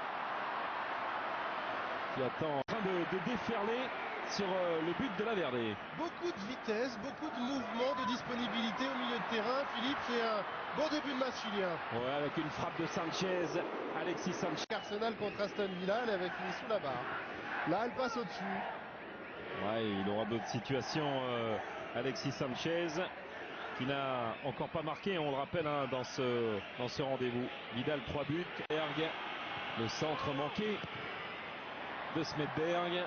qui attend en train de déferler sur le but de la Verde. Beaucoup de vitesse, beaucoup de mouvement, de disponibilité au milieu de terrain. Philippe, c'est un beau début de match chilien. Ouais, avec une frappe de Sanchez, Alexis Sanchez. Arsenal contre Aston Villa, elle avait fini sous la barre. Là, elle passe au-dessus. Ouais, il aura d'autres situations. Alexis Sanchez, qui n'a encore pas marqué, on le rappelle, dans ce rendez-vous. Vidal, 3 buts. Berg, le centre manqué de Smedberg.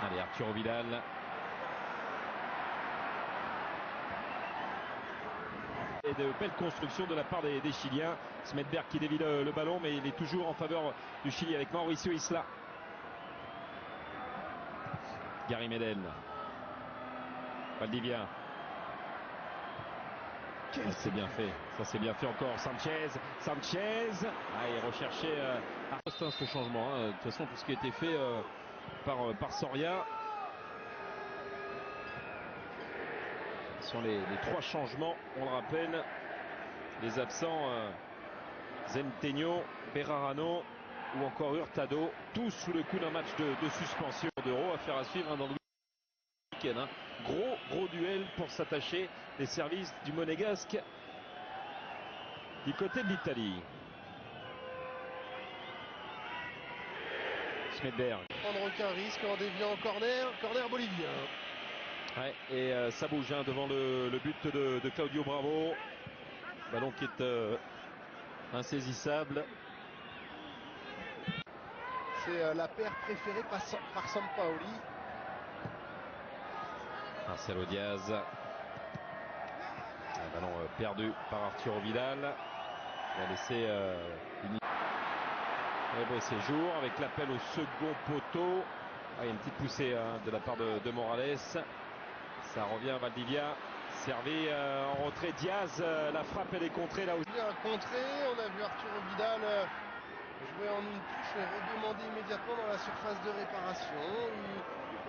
Allez, Arturo Vidal. Et de belles constructions de la part des Chiliens. Smedberg qui dévie le ballon, mais il est toujours en faveur du Chili avec Mauricio Isla. Gary Medel. Valdivia. C'est bien fait. Ça c'est bien fait encore. Sanchez. Allez, rechercher ce changement. De toute façon, tout ce qui a été fait par Soria. Ce sont les 3 changements, on le rappelle. Les absents Zenteño, Berarano ou encore Hurtado, tous sous le coup d'un match de suspension d'Euro. Affaire à suivre dans le week-end. Gros duel pour s'attacher des services du Monégasque du côté de l'Italie. Smedberg. Prendre aucun risque en déviant corner bolivien. Ouais, et ça bouge devant le but de Claudio Bravo. Ballon qui est insaisissable. C'est la paire préférée par Sampaoli. Marcelo Diaz. perdu par Arturo Vidal. Il a laissé une très beau séjour avec l'appel au second poteau. Il y a une petite poussée de la part de Morales. Ça revient à Valdivia. Servi en retrait Diaz. La frappe elle est contrée là aussi. Bien contré, on a vu Arturo Vidal jouer en une touche et redemander immédiatement dans la surface de réparation.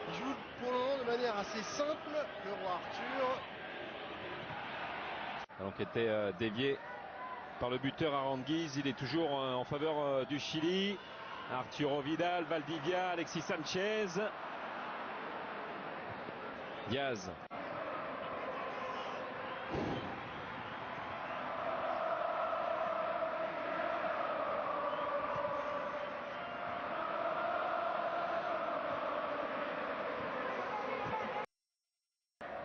Il joue pour le moment de manière assez simple, le roi Arthur. Donc était dévié par le buteur Aranguiz. Il est toujours en faveur du Chili. Arturo Vidal, Valdivia, Alexis Sanchez. Diaz.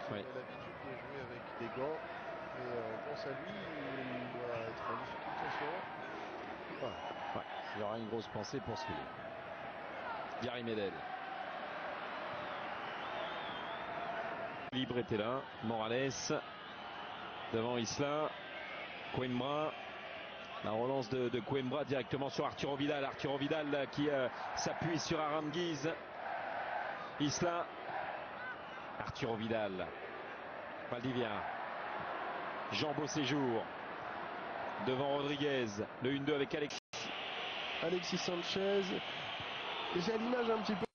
Il a l'habitude de jouer avec des gants et on pense à lui, il doit être en difficulté en ce moment. Voilà. Ouais, il y aura une grosse pensée pour celui-là. Gary Medel. Libre était là. Morales. Devant Isla. Coimbra. La relance de Coimbra directement sur Arturo Vidal. Arturo Vidal qui s'appuie sur Aranguiz. Isla. Arturo Vidal. Valdivia. Jean Beauséjour. Devant Rodriguez. Le 1-2 avec Alexis Sanchez. J'ai à l'image un petit peu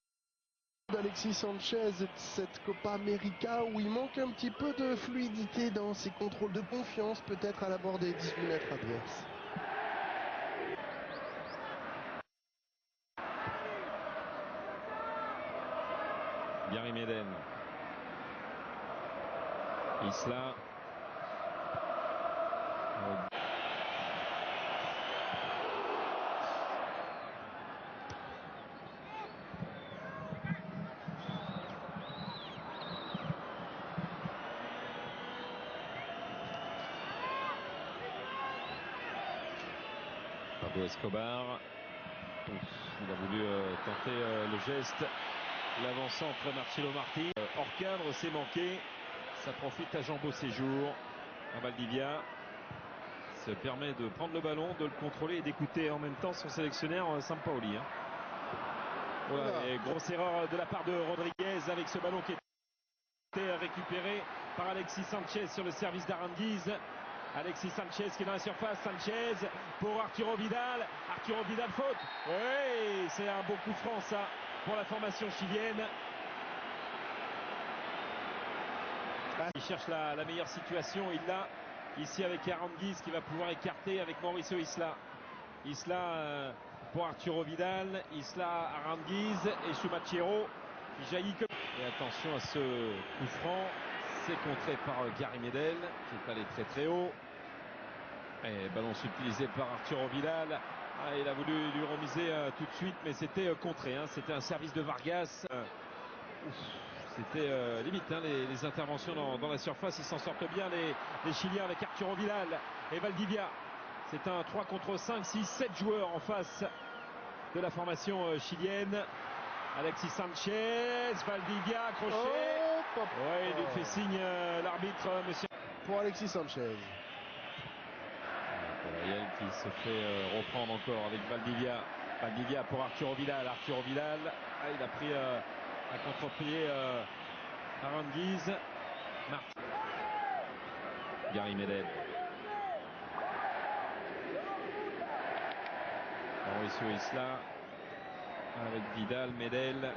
d'Alexis Sanchez de cette Copa América où il manque un petit peu de fluidité dans ses contrôles de confiance, peut-être à la bord des 18 mètres adverses. Gary Medel. Isla. Pablo Escobar. Il a voulu tenter le geste. L'avant-centre Marcelo Marti. Hors cadre, c'est manqué. Ça profite à Jean Beauséjour. À Valdivia. Se permet de prendre le ballon, de le contrôler et d'écouter en même temps son sélectionneur Sampaoli. Voilà, et grosse erreur de la part de Rodriguez avec ce ballon qui était récupéré par Alexis Sanchez sur le service d'Aranguiz. Alexis Sanchez qui est dans la surface. Sanchez pour Arturo Vidal. Arturo Vidal faute. Oui, c'est un beau coup franc ça pour la formation chilienne. Il cherche la meilleure situation. Il l'a ici avec Aranguiz qui va pouvoir écarter avec Mauricio Isla. Isla pour Arturo Vidal. Isla, Aranguiz et Chumachero qui jaillit comme... Et attention à ce coup franc. C'est contré par Gary Medel qui est allé très très haut. Et ballon subtilisé par Arturo Vidal. Il a voulu lui remiser tout de suite, mais c'était contré. C'était un service de Vargas. C'était limite les interventions dans la surface. Ils s'en sortent bien les Chiliens avec Arturo Vidal et Valdivia. C'est un 3 contre 5, 6, 7 joueurs en face de la formation chilienne. Alexis Sanchez, Valdivia accroché. Ouais, il lui fait signe l'arbitre, monsieur. Pour Alexis Sanchez. Yael qui se fait reprendre encore avec Valdivia. Valdivia pour Arturo Vidal. Arturo Vidal, il a pris à contre-pied Aranguiz. Gary Medel. Mauricio Isla avec Vidal, Medel.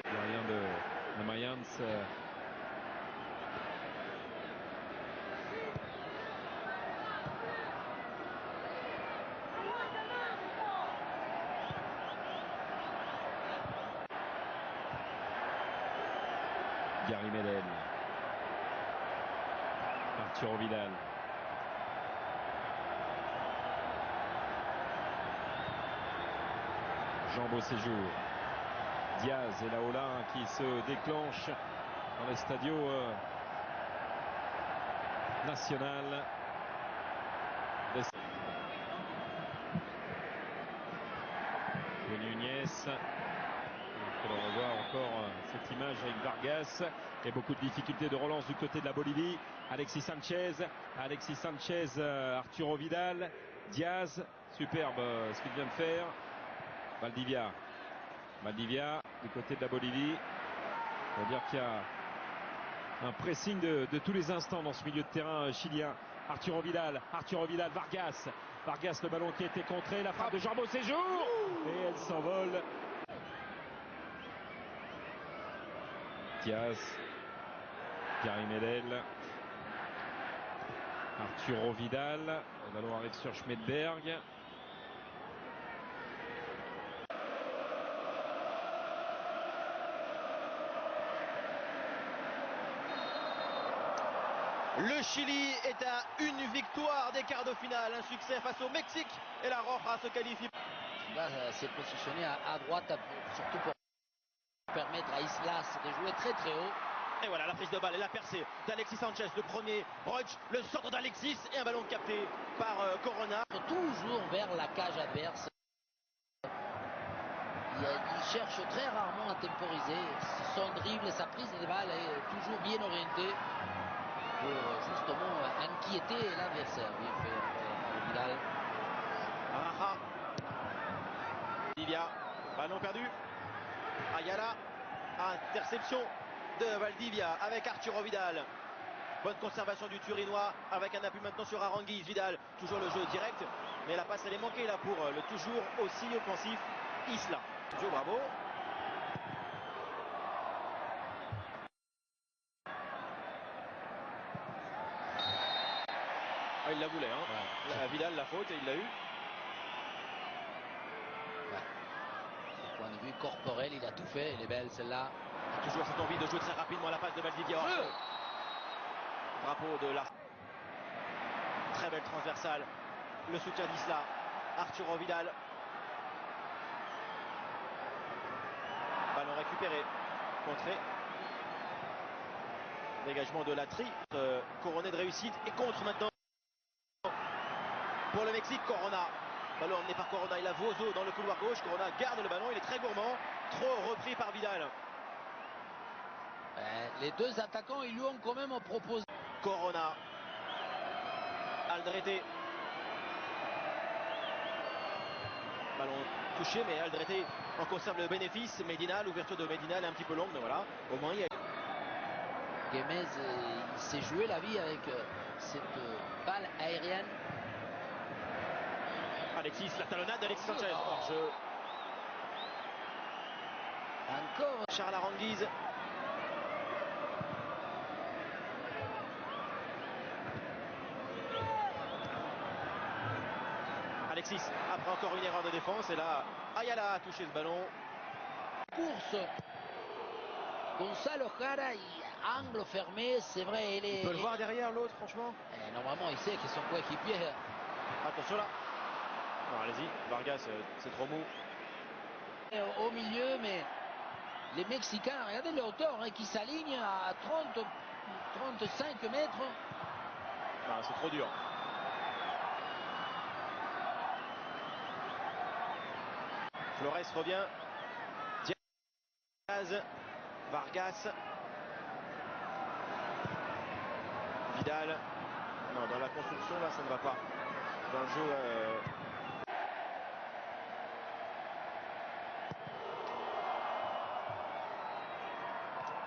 Gardien de Mayence. Gary Medel. Arturo Vidal. Jean Beauséjour. Diaz et Laola qui se déclenche dans l'Estadio Nacional. Nunez. Il faut le revoir encore cette image avec Vargas et beaucoup de difficultés de relance du côté de la Bolivie. Alexis Sanchez, Arturo Vidal, Diaz, superbe ce qu'il vient de faire. Valdivia du côté de la Bolivie. On va dire qu'il y a un pressing de tous les instants dans ce milieu de terrain chilien. Arturo Vidal, Vargas, le ballon qui a été contré, la frappe de Jean Beauséjour et elle s'envole. Diaz, Gary Medel, Arturo Vidal, le ballon arrive sur Schmedberg. Le Chili est à une victoire des quarts de finale, un succès face au Mexique et la Roja se qualifie. Là, s'est positionné à droite, surtout pour permettre à Islas de jouer très très haut. Et voilà la prise de balle et la percée d'Alexis Sanchez, le premier, Roig, le centre d'Alexis et un ballon capté par Corona. Toujours vers la cage adverse. Il cherche très rarement à temporiser. Son dribble, sa prise de balle est toujours bien orientée pour justement inquiéter l'adversaire. Bien fait par Vidal. Araja. Valdivia, ballon perdu. Ayala, interception de Valdivia avec Arturo Vidal. Bonne conservation du Turinois avec un appui maintenant sur Aranguiz. Vidal, toujours le jeu direct, mais la passe elle est manquée là pour le toujours aussi offensif Isla. Joe, bravo. Ah, il la voulait, hein. Ouais. Vidal, la faute, et il l'a eu. Ouais. Du point de vue corporel, il a tout fait. Elle est belle celle-là. Toujours cette envie de jouer très rapidement la passe de Valdivia. Drapeau de la. Très belle transversale. Le soutien d'Isla. Arturo Vidal. Ballon récupéré. Contré. Dégagement de Latri. Couronné de réussite. Et contre maintenant. Pour le Mexique, Corona. Ballon emmené par Corona. Il a Vozo dans le couloir gauche. Corona garde le ballon. Il est très gourmand. Trop repris par Vidal. Les deux attaquants, ils lui ont quand même proposé. Corona. Aldrete. Ballon touché, mais Aldrete en conserve le bénéfice. Medina, l'ouverture de Medina, elle est un petit peu longue, mais voilà. Au moins, il y a. Guémez, il s'est joué la vie avec cette balle aérienne. Alexis, la talonnade d'Alexis Sanchez. Hors jeu. Encore. Charles Aranguiz. Alexis, après encore une erreur de défense, et là, Ayala a touché ce ballon. Course. Gonzalo Jara, angle fermé, c'est vrai. Il peut le voir derrière l'autre, franchement. Normalement, il sait que son coéquipier. Attention là. Non, allez-y, Vargas, c'est trop mou. Au milieu, mais les Mexicains, regardez les hauteurs qui s'alignent à 35 mètres. Non, c'est trop dur. Flores revient. Diaz, Vargas. Vidal. Non, dans la construction, là, ça ne va pas. Dans le jeu.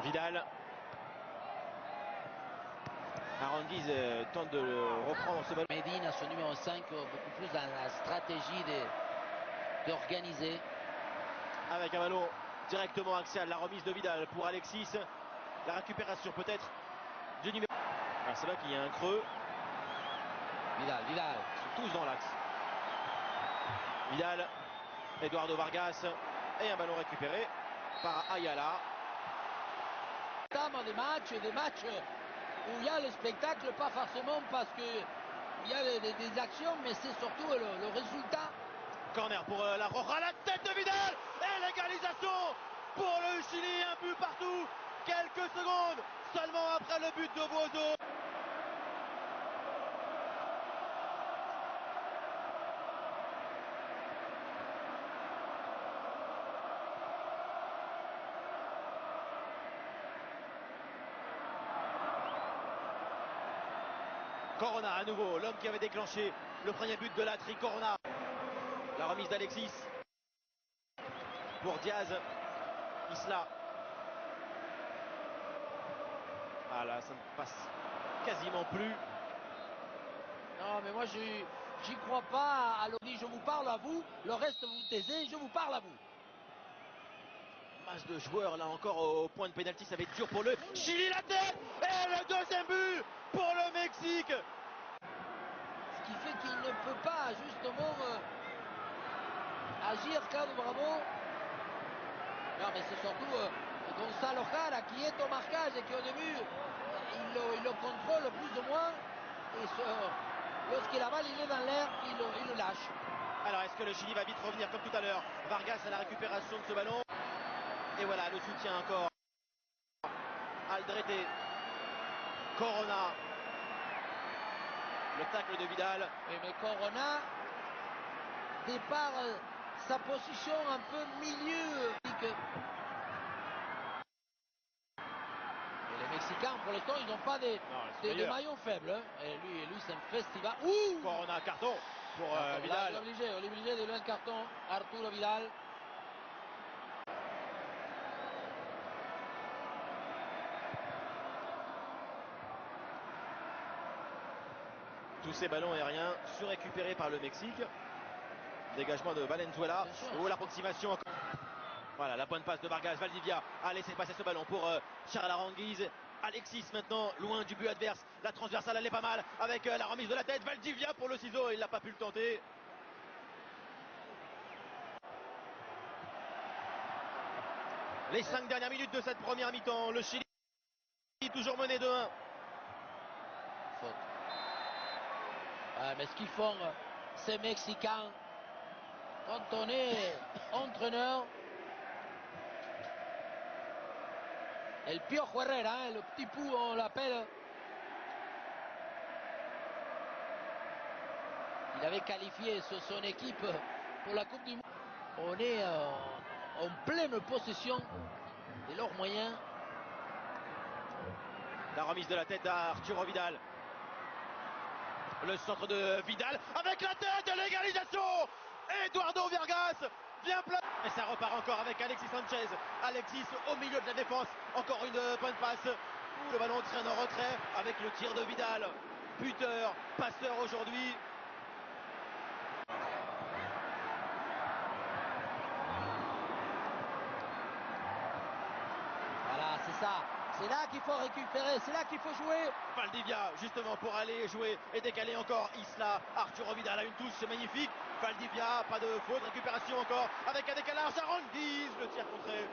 Vidal. Aranguiz tente de reprendre ce ballon. Medina, son numéro 5, beaucoup plus dans la stratégie d'organiser. Avec un ballon directement axial, la remise de Vidal pour Alexis. La récupération peut-être du numéro. Ah, c'est là qu'il y a un creux. Vidal. Ils sont tous dans l'axe. Vidal, Eduardo Vargas et un ballon récupéré par Ayala. Des matchs où il y a le spectacle, pas forcément parce qu'il y a des actions, mais c'est surtout le résultat. Corner pour la Roja, la tête de Vidal et l'égalisation pour le Chili, un but partout. Quelques secondes seulement après le but de Vozo. Corona à nouveau, l'homme qui avait déclenché le premier but de la tri Corona. La remise d'Alexis pour Diaz. Isla. Ah là, ça ne passe quasiment plus. Non, mais moi, j'y crois pas à l'ONI. Je vous parle à vous. Le reste, vous vous taisez. Je vous parle à vous. Masse de joueurs là encore au point de pénalty, ça va être dur pour le Chili, la tête et le deuxième but pour le Mexique. Ce qui fait qu'il ne peut pas justement agir Claudio Bravo. Non, mais c'est surtout Gonzalo Jara qui est au marquage et qui au début il le contrôle plus ou moins et lorsqu'il la balle il est dans l'air, il le lâche. Alors est-ce que le Chili va vite revenir comme tout à l'heure? Vargas à la récupération de ce ballon. Et voilà le soutien encore. Aldrete. Corona. Le tacle de Vidal. Oui, mais Corona départ sa position un peu milieu. Et les Mexicains pour l'instant ils n'ont pas des maillons faibles. Hein. Et lui c'est un festival. Ouh, Corona, carton pour Vidal. On est obligé de lui donner le carton. Arturo Vidal. Tous ces ballons aériens surrécupérés par le Mexique. Dégagement de Valenzuela. Oh, l'approximation encore. Voilà, la bonne passe de Vargas. Valdivia a laissé passer ce ballon pour Charles Aranguiz. Alexis maintenant, loin du but adverse. La transversale, elle est pas mal. Avec la remise de la tête. Valdivia pour le ciseau. Il n'a pas pu le tenter. Les 5 dernières minutes de cette première mi-temps. Le Chili toujours mené 2-1. Faute. Mais ce qu'ils font, ces Mexicains, quand on est entraîneur, El Piojo Herrera, hein, le petit pou, on l'appelle. Il avait qualifié son équipe pour la Coupe du Monde. On est en pleine possession de leurs moyens. La remise de la tête d'Arturo Vidal. Le centre de Vidal avec la tête de l'égalisation. Eduardo Vargas vient plein. Et ça repart encore avec Alexis Sanchez. Alexis au milieu de la défense. Encore une bonne passe. Le ballon traîne en retrait avec le tir de Vidal. Buteur, passeur aujourd'hui. Voilà, c'est ça. C'est là qu'il faut récupérer, c'est là qu'il faut jouer. Valdivia, justement, pour aller jouer et décaler encore Isla. Arturo Vidal a une touche, c'est magnifique. Valdivia, pas de faute, récupération encore avec un décalage. Aranguiz, le tir contré.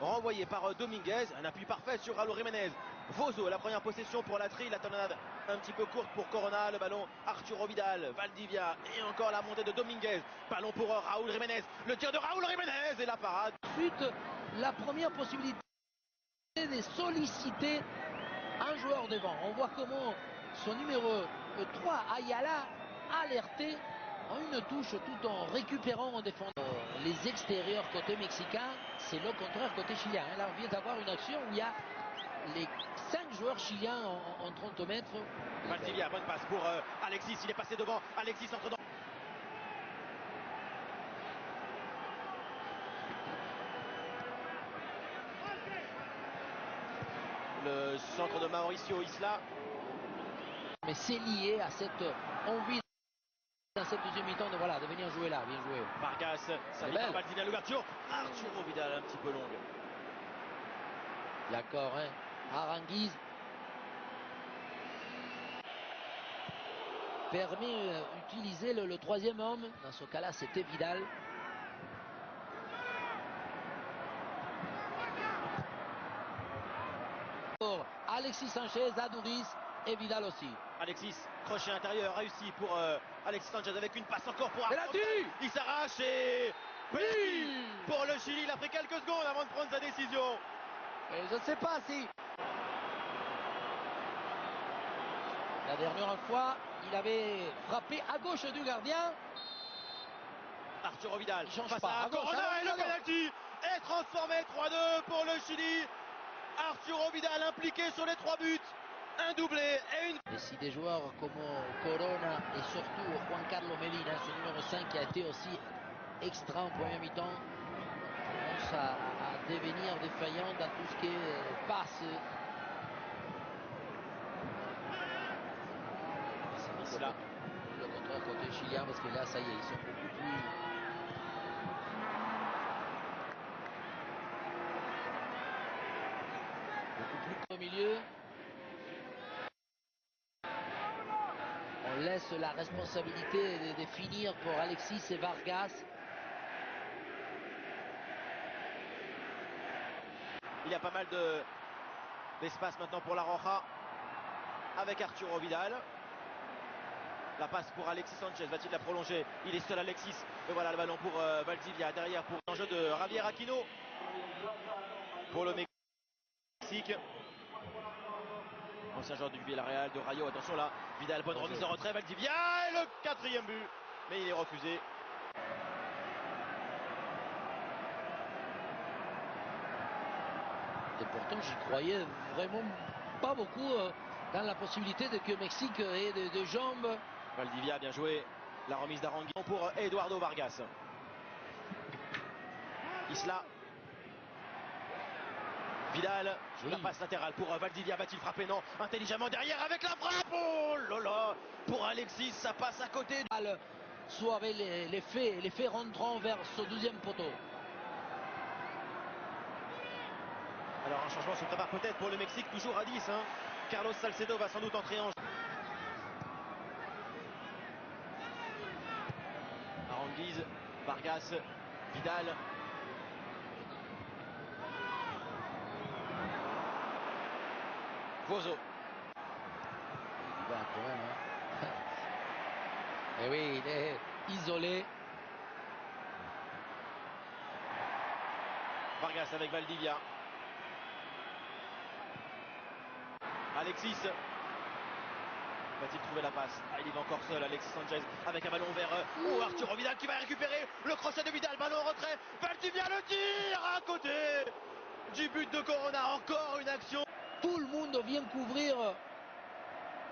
Renvoyé par Dominguez, un appui parfait sur Raúl Jiménez. Vozo, la première possession pour la tri, la tornade un petit peu courte pour Corona. Le ballon, Arturo Vidal, Valdivia et encore la montée de Dominguez. Ballon pour Raúl Jiménez. Le tir de Raúl Jiménez et la parade. Ensuite, la première possibilité de solliciter un joueur devant. On voit comment son numéro 3, Ayala, alerté en une touche tout en récupérant en défendant. Les extérieurs côté mexicain, c'est le contraire côté chilien. Là, on vient d'avoir une action où il y a les 5 joueurs chiliens en 30 mètres. Valdivia, bonne passe pour Alexis, il est passé devant. Alexis entre dans. Le centre de Mauricio Isla. Mais c'est lié à cette envie dans cette deuxième mi-temps de venir jouer là, bien joué. Vargas, ça vient Valdivia, l'ouverture. Arturo Vidal un petit peu longue. D'accord, hein. Aranguiz permet d'utiliser le troisième homme. Dans ce cas-là, c'était Vidal. Pour Alexis Sanchez, Aduriz et Vidal aussi. Alexis, crochet intérieur réussi pour Alexis Sanchez avec une passe encore pour Penalty. Il s'arrache et penalty pour le Chili. Il a pris quelques secondes avant de prendre sa décision. Et je ne sais pas si la dernière fois il avait frappé à gauche du gardien. Arturo Vidal face à Corona et le penalty est transformé. 3-2 pour le Chili. Arturo Vidal impliqué sur les 3 buts. un doublé et une... Et si des joueurs comme Corona et surtout Juan Carlos Medina, ce numéro 5 qui a été aussi extra en première mi-temps, commence à devenir défaillant dans tout ce qui est passe. C'est Là. le contraire côté chilien parce que là ça y est, ils sont beaucoup plus au milieu. On laisse la responsabilité de finir pour Alexis et Vargas. Il y a pas mal d'espace maintenant pour la Roja avec Arturo Vidal. La passe pour Alexis Sanchez, va-t-il la prolonger? Il est seul Alexis. Et voilà le ballon pour Valdivia. Derrière pour l'enjeu de Javier Aquino. Pour le Mexique. Ancien joueur du Villarreal, de Rayo. Attention là. Vidal, bonne remise en retrait. Valdivia et le 4e but. Mais il est refusé. Et pourtant j'y croyais vraiment pas beaucoup dans la possibilité de que Mexique ait des jambes. Valdivia, bien joué. La remise d'Arangui pour Eduardo Vargas. Isla. Vidal. Oui. La passe latérale pour Valdivia. Va-t-il frapper? Non. Intelligemment derrière avec la frappe. Oh là là. Pour Alexis, ça passe à côté. Soit avec les faits rentrant vers ce 12e poteau. Alors un changement se prépare peut-être pour le Mexique, toujours à 10. Hein. Carlos Salcedo va sans doute entrer en jeu. Aranguiz, Vargas, Vidal. Vozo. Il va quand même. Hein. Et oui, il est isolé. Vargas avec Valdivia. Alexis. Va-t-il trouver la passe? Il est encore seul, Alexis Sanchez, avec un ballon vers Arturo Vidal qui va récupérer le crochet de Vidal, ballon en retrait, Valdivia le tir à côté du but de Corona, encore une action. Tout le monde vient couvrir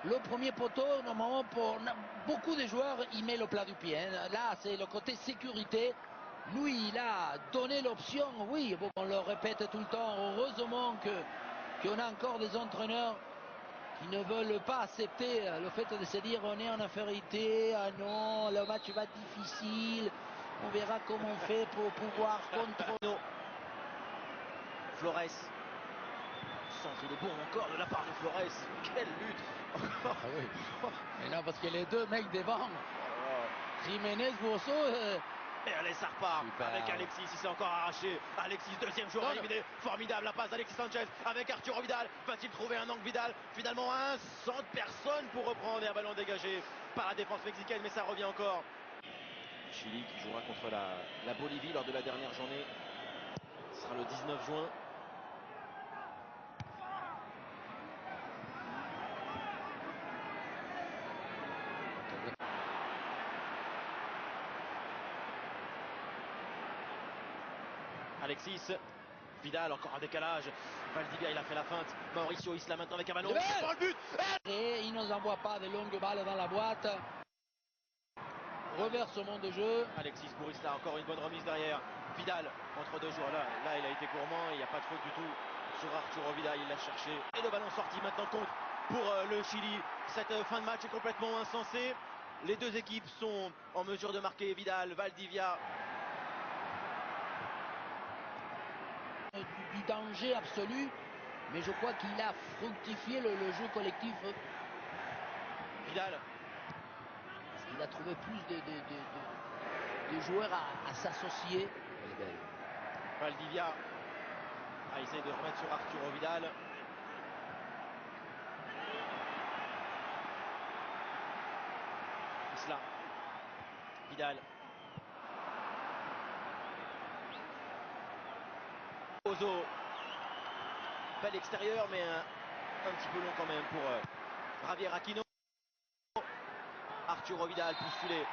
le premier poteau. Normalement, pour beaucoup de joueurs, il met le plat du pied. Hein. Là, c'est le côté sécurité. Lui, il a donné l'option. Oui, bon, on le répète tout le temps. Heureusement qu'on a encore des entraîneurs qui ne veulent pas accepter le fait de se dire on est en infériorité, ah non, le match va être difficile, on verra comment on fait pour pouvoir contrôler. Flores, centre, il est bon encore de la part de Flores, quelle lutte. Ah oui. Mais non, parce que les deux mecs devant, Jiménez, Bourso, et allez, ça repart super. Avec Alexis, il s'est encore arraché. Alexis, deuxième joueur éliminé. Formidable la passe d'Alexis Sanchez avec Arturo Vidal. Va-t-il trouver un angle Vidal? Finalement, un centre, personne pour reprendre et un ballon dégagé par la défense mexicaine, mais ça revient encore. Chili qui jouera contre la Bolivie lors de la dernière journée. Ce sera le 19 juin. Alexis, Vidal encore un décalage, Valdivia il a fait la feinte, Mauricio Isla maintenant avec un ballon, c'est pas le but. Et il ne nous envoie pas de longues balles dans la boîte. Reversement de jeu. Alexis pour Isla, encore une bonne remise derrière. Vidal entre deux joueurs, là il a été gourmand, il n'y a pas de faute du tout sur Arturo Vidal, il l'a cherché. Et le ballon sorti maintenant compte pour le Chili. Cette fin de match est complètement insensée. Les deux équipes sont en mesure de marquer. Vidal, Valdivia. Du danger absolu, mais je crois qu'il a fructifié le jeu collectif. Vidal. Parce qu'il a trouvé plus de joueurs à s'associer. Elle est belle. Valdivia a essayé de remettre sur Arturo Vidal. Isla. Vidal. Ozo. Bel extérieur, mais un petit peu long quand même pour Javier Aquino. Arturo Vidal bousculé.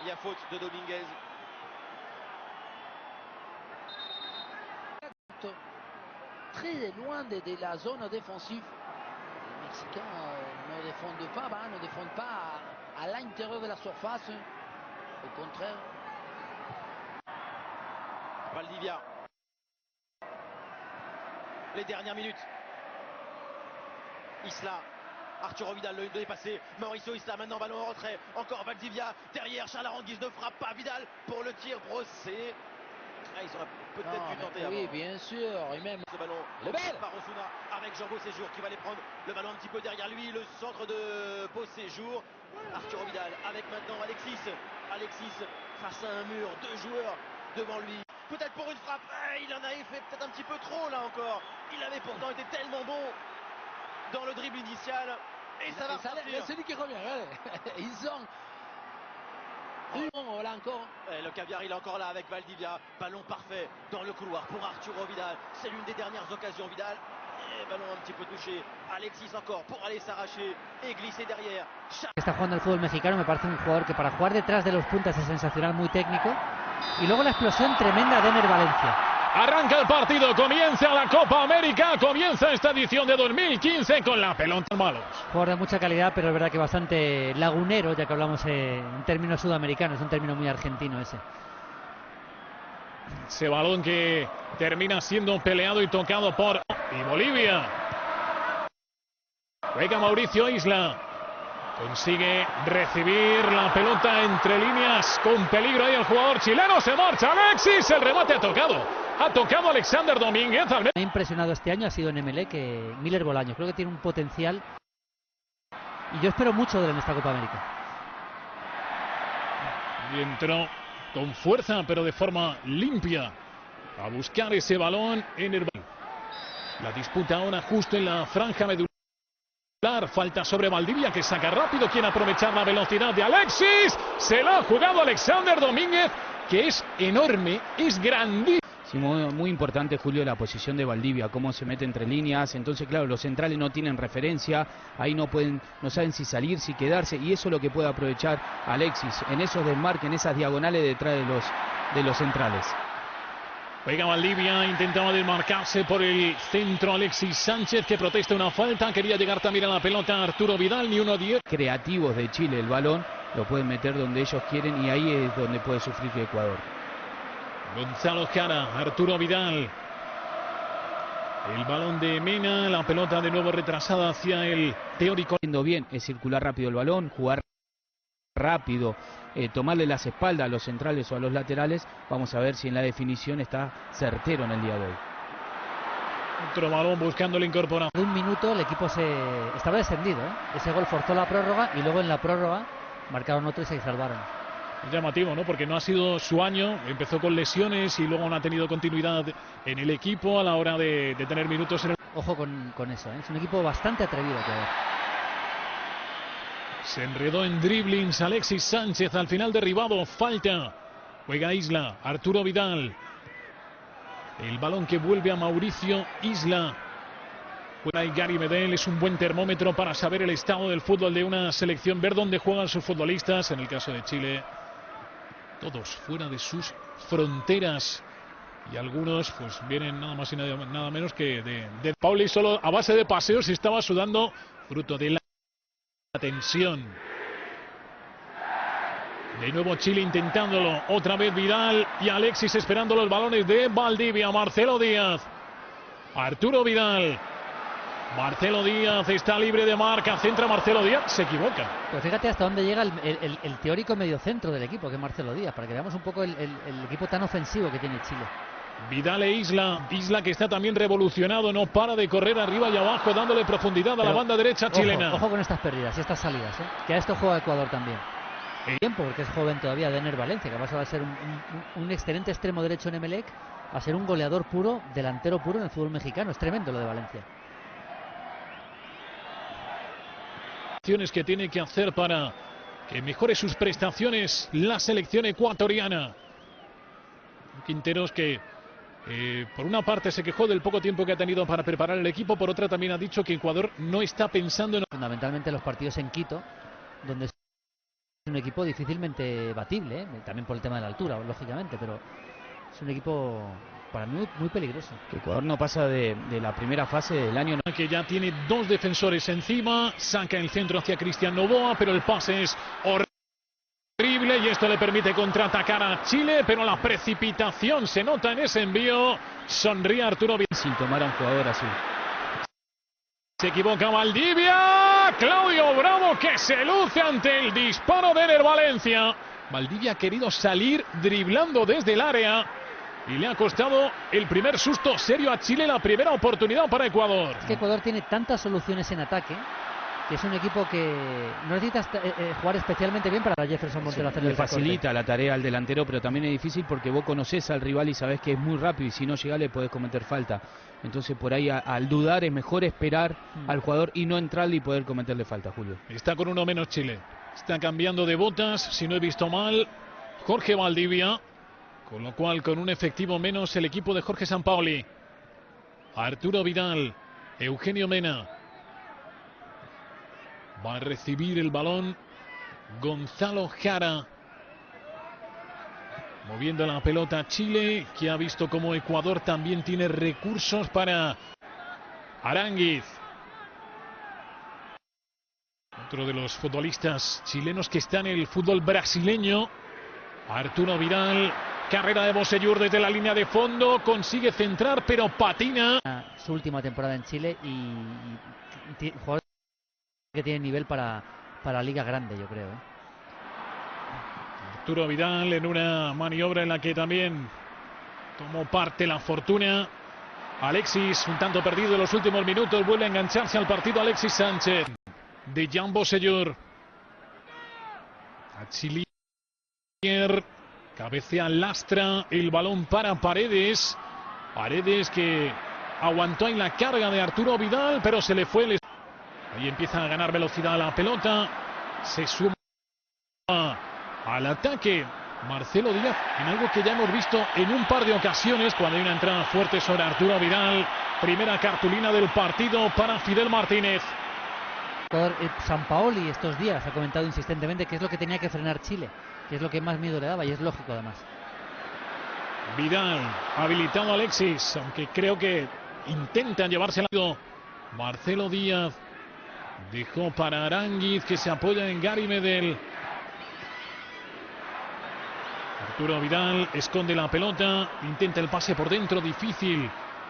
Il y a faute de Dominguez. Très loin de la zone défensive. Les Mexicains ne défendent pas, ne défendent pas à l'intérieur de la surface. Au contraire. Valdivia. Les dernières minutes. Isla. Arturo Vidal le dépassé. Mauricio Isla maintenant ballon en retrait. Encore Valdivia. Derrière Charles Aranguiz ne frappe pas. Vidal pour le tir brossé. Ah, ils auraient peut-être dû tenter oui, avant. bien sûr. Et même Ce ballon par Osuna avec Jean Beauséjour qui va les prendre. Le ballon un petit peu derrière lui. Le centre de Beauséjour. Arturo Vidal avec maintenant Alexis. Alexis face à un mur. 2 joueurs devant lui. Peut-être pour une frappe. Il en avait fait peut-être un petit peu trop là encore. Il avait pourtant été tellement bon dans le dribble initial. Et ça va repartir. C'est lui qui revient. Ils sont... Là encore. Et le caviar il est encore là avec Valdivia. Ballon parfait dans le couloir pour Arturo Vidal. C'est l'une des dernières occasions Vidal. Et ballon un petit peu touché. Alexis encore pour aller s'arracher et glisser derrière. Está jugando el fútbol mexicano, me parece un jugador que para jugar detrás de los puntas es sensacional, muy técnico. Y luego la explosión tremenda de Ener Valencia. Arranca el partido, comienza la Copa América, comienza esta edición de 2015 con la pelota malos. Jugador de mucha calidad, pero es verdad que bastante lagunero, ya que hablamos en términos sudamericanos, un término muy argentino ese. Ese balón que termina siendo peleado y tocado por Bolivia. Juega Mauricio Isla. Consigue recibir la pelota entre líneas con peligro ahí el jugador chileno. Se marcha Alexis. El remate ha tocado Alexander Domínguez. Me ha impresionado este año ha sido en Emelec Miller Bolaños. Creo que tiene un potencial y yo espero mucho de él en esta Copa América. Y entró con fuerza pero de forma limpia a buscar ese balón en el... La disputa ahora justo en la franja medular. Falta sobre Valdivia que saca rápido. Quiere aprovechar la velocidad de Alexis. Se la ha jugado Alexander Domínguez, que es enorme, es grandísimo. Sí, muy importante, Julio, la posición de Valdivia, cómo se mete entre líneas. Entonces, claro, los centrales no tienen referencia, ahí no saben si salir, si quedarse, y eso es lo que puede aprovechar Alexis en esos desmarques, en esas diagonales detrás de los centrales. Juega Valdivia, intentaba desmarcarse por el centro Alexis Sánchez, que protesta una falta. Quería llegar también a la pelota Arturo Vidal, ni 1-10. Creativos de Chile, el balón lo pueden meter donde ellos quieren y ahí es donde puede sufrir Ecuador. Gonzalo Jara, Arturo Vidal. El balón de Mena, la pelota de nuevo retrasada hacia el teórico. Haciendo bien es circular rápido el balón, jugar rápido, tomarle las espaldas a los centrales o a los laterales. Vamos a ver si en la definición está certero en el día de hoy. Otro balón buscando la incorporación. De un minuto el equipo estaba descendido. Ese gol forzó la prórroga y luego en la prórroga marcaron otro y se salvaron. Es llamativo, ¿no? Porque no ha sido su año. Empezó con lesiones y luego no ha tenido continuidad en el equipo a la hora de tener minutos en el... Ojo con eso, ¿eh? Es un equipo bastante atrevido que ver. Se enredó en driblings Alexis Sánchez, al final derribado, falta. Juega Isla, Arturo Vidal. El balón que vuelve a Mauricio Isla. Juega Gary Medel, es un buen termómetro para saber el estado del fútbol de una selección, ver dónde juegan sus futbolistas. En el caso de Chile, todos fuera de sus fronteras. Y algunos pues vienen nada más y nada menos que de Pauli, solo a base de paseos y estaba sudando, fruto de la tensión. De nuevo Chile intentándolo, otra vez Vidal y Alexis esperando los balones de Valdivia. Marcelo Díaz, Arturo Vidal, Marcelo Díaz está libre de marca, centra Marcelo Díaz, se equivoca. Pues fíjate hasta dónde llega el teórico mediocentro del equipo, que es Marcelo Díaz, para que veamos un poco el equipo tan ofensivo que tiene Chile. Vidal e Isla que está también revolucionado, no para de correr arriba y abajo, dándole profundidad a la banda derecha chilena. Ojo con estas pérdidas y estas salidas, que a esto juega Ecuador también. Tiempo, porque es joven todavía, de Ener Valencia, que va a ser un excelente extremo derecho en Emelec, a ser un goleador puro, delantero puro en el fútbol mexicano. Es tremendo lo de Valencia. Acciones que tiene que hacer para que mejore sus prestaciones la selección ecuatoriana. Quinteros que por una parte se quejó del poco tiempo que ha tenido para preparar el equipo, por otra también ha dicho que Ecuador no está pensando en... Fundamentalmente los partidos en Quito, donde es un equipo difícilmente batible, también por el tema de la altura, lógicamente, pero es un equipo para mí muy peligroso. Que Ecuador no pasa de la primera fase del año. Que ya tiene dos defensores encima, saca el centro hacia Cristian Novoa, pero el pase es horrible y esto le permite contraatacar a Chile, pero la precipitación se nota en ese envío. Sonríe Arturo Vidal. Sin tomar a un jugador así. Se equivoca Valdivia. Claudio Bravo, que se luce ante el disparo de Ener Valencia. Valdivia ha querido salir driblando desde el área y le ha costado el primer susto serio a Chile, la primera oportunidad para Ecuador. Es que Ecuador tiene tantas soluciones en ataque que es un equipo que no necesita jugar especialmente bien para Jefferson Montero hacer el Le facilita la tarea al delantero, pero también es difícil porque vos conocés al rival y sabés que es muy rápido y si no llegás le podés cometer falta. Entonces por ahí al dudar es mejor esperar al jugador y no entrarle y poder cometerle falta, Julio. Está con uno menos Chile. Está cambiando de botas, si no he visto mal, Jorge Valdivia. Con lo cual, con un efectivo menos el equipo de Jorge Sampaoli. Arturo Vidal, Eugenio Mena. Va a recibir el balón Gonzalo Jara. Moviendo la pelota Chile, que ha visto como Ecuador también tiene recursos para Aránguiz. Otro de los futbolistas chilenos que está en el fútbol brasileño. Arturo Vidal. Carrera de Bosellur desde la línea de fondo. Consigue centrar, pero patina. Su última temporada en Chile y jugador que tiene nivel para Liga Grande, yo creo. Arturo Vidal en una maniobra en la que también tomó parte la fortuna. Alexis, un tanto perdido en los últimos minutos. Vuelve a engancharse al partido Alexis Sánchez. De Jan Bosellur. Achillier. Cabecea Lastra, el balón para Paredes. Paredes que aguantó en la carga de Arturo Vidal, pero se le fue. Ahí empieza a ganar velocidad la pelota. Se suma al ataque Marcelo Díaz, en algo que ya hemos visto en un par de ocasiones cuando hay una entrada fuerte sobre Arturo Vidal. Primera cartulina del partido para Fidel Martínez. Sampaoli estos días ha comentado insistentemente que es lo que tenía que frenar Chile, que es lo que más miedo le daba y es lógico además. Vidal, habilitado Alexis, aunque creo que intentan llevársela. Marcelo Díaz dejó para Aránguiz, que se apoya en Gary Medel. Arturo Vidal esconde la pelota, intenta el pase por dentro, difícil,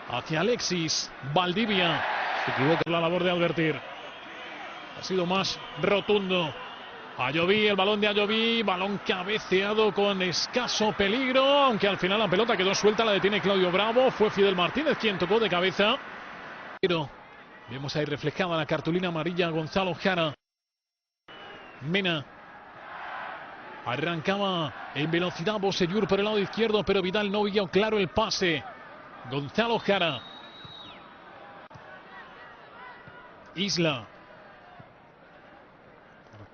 hacia Alexis. Valdivia se equivoca en la labor de advertir. Ha sido más rotundo. Ayoví, el balón de Ayoví, balón cabeceado con escaso peligro, aunque al final la pelota quedó suelta, la detiene Claudio Bravo. Fue Fidel Martínez quien tocó de cabeza. Pero vemos ahí reflejada la cartulina amarilla Gonzalo Jara. Mena. Arrancaba en velocidad Bosellur por el lado izquierdo, pero Vidal no vio claro el pase. Gonzalo Jara. Isla.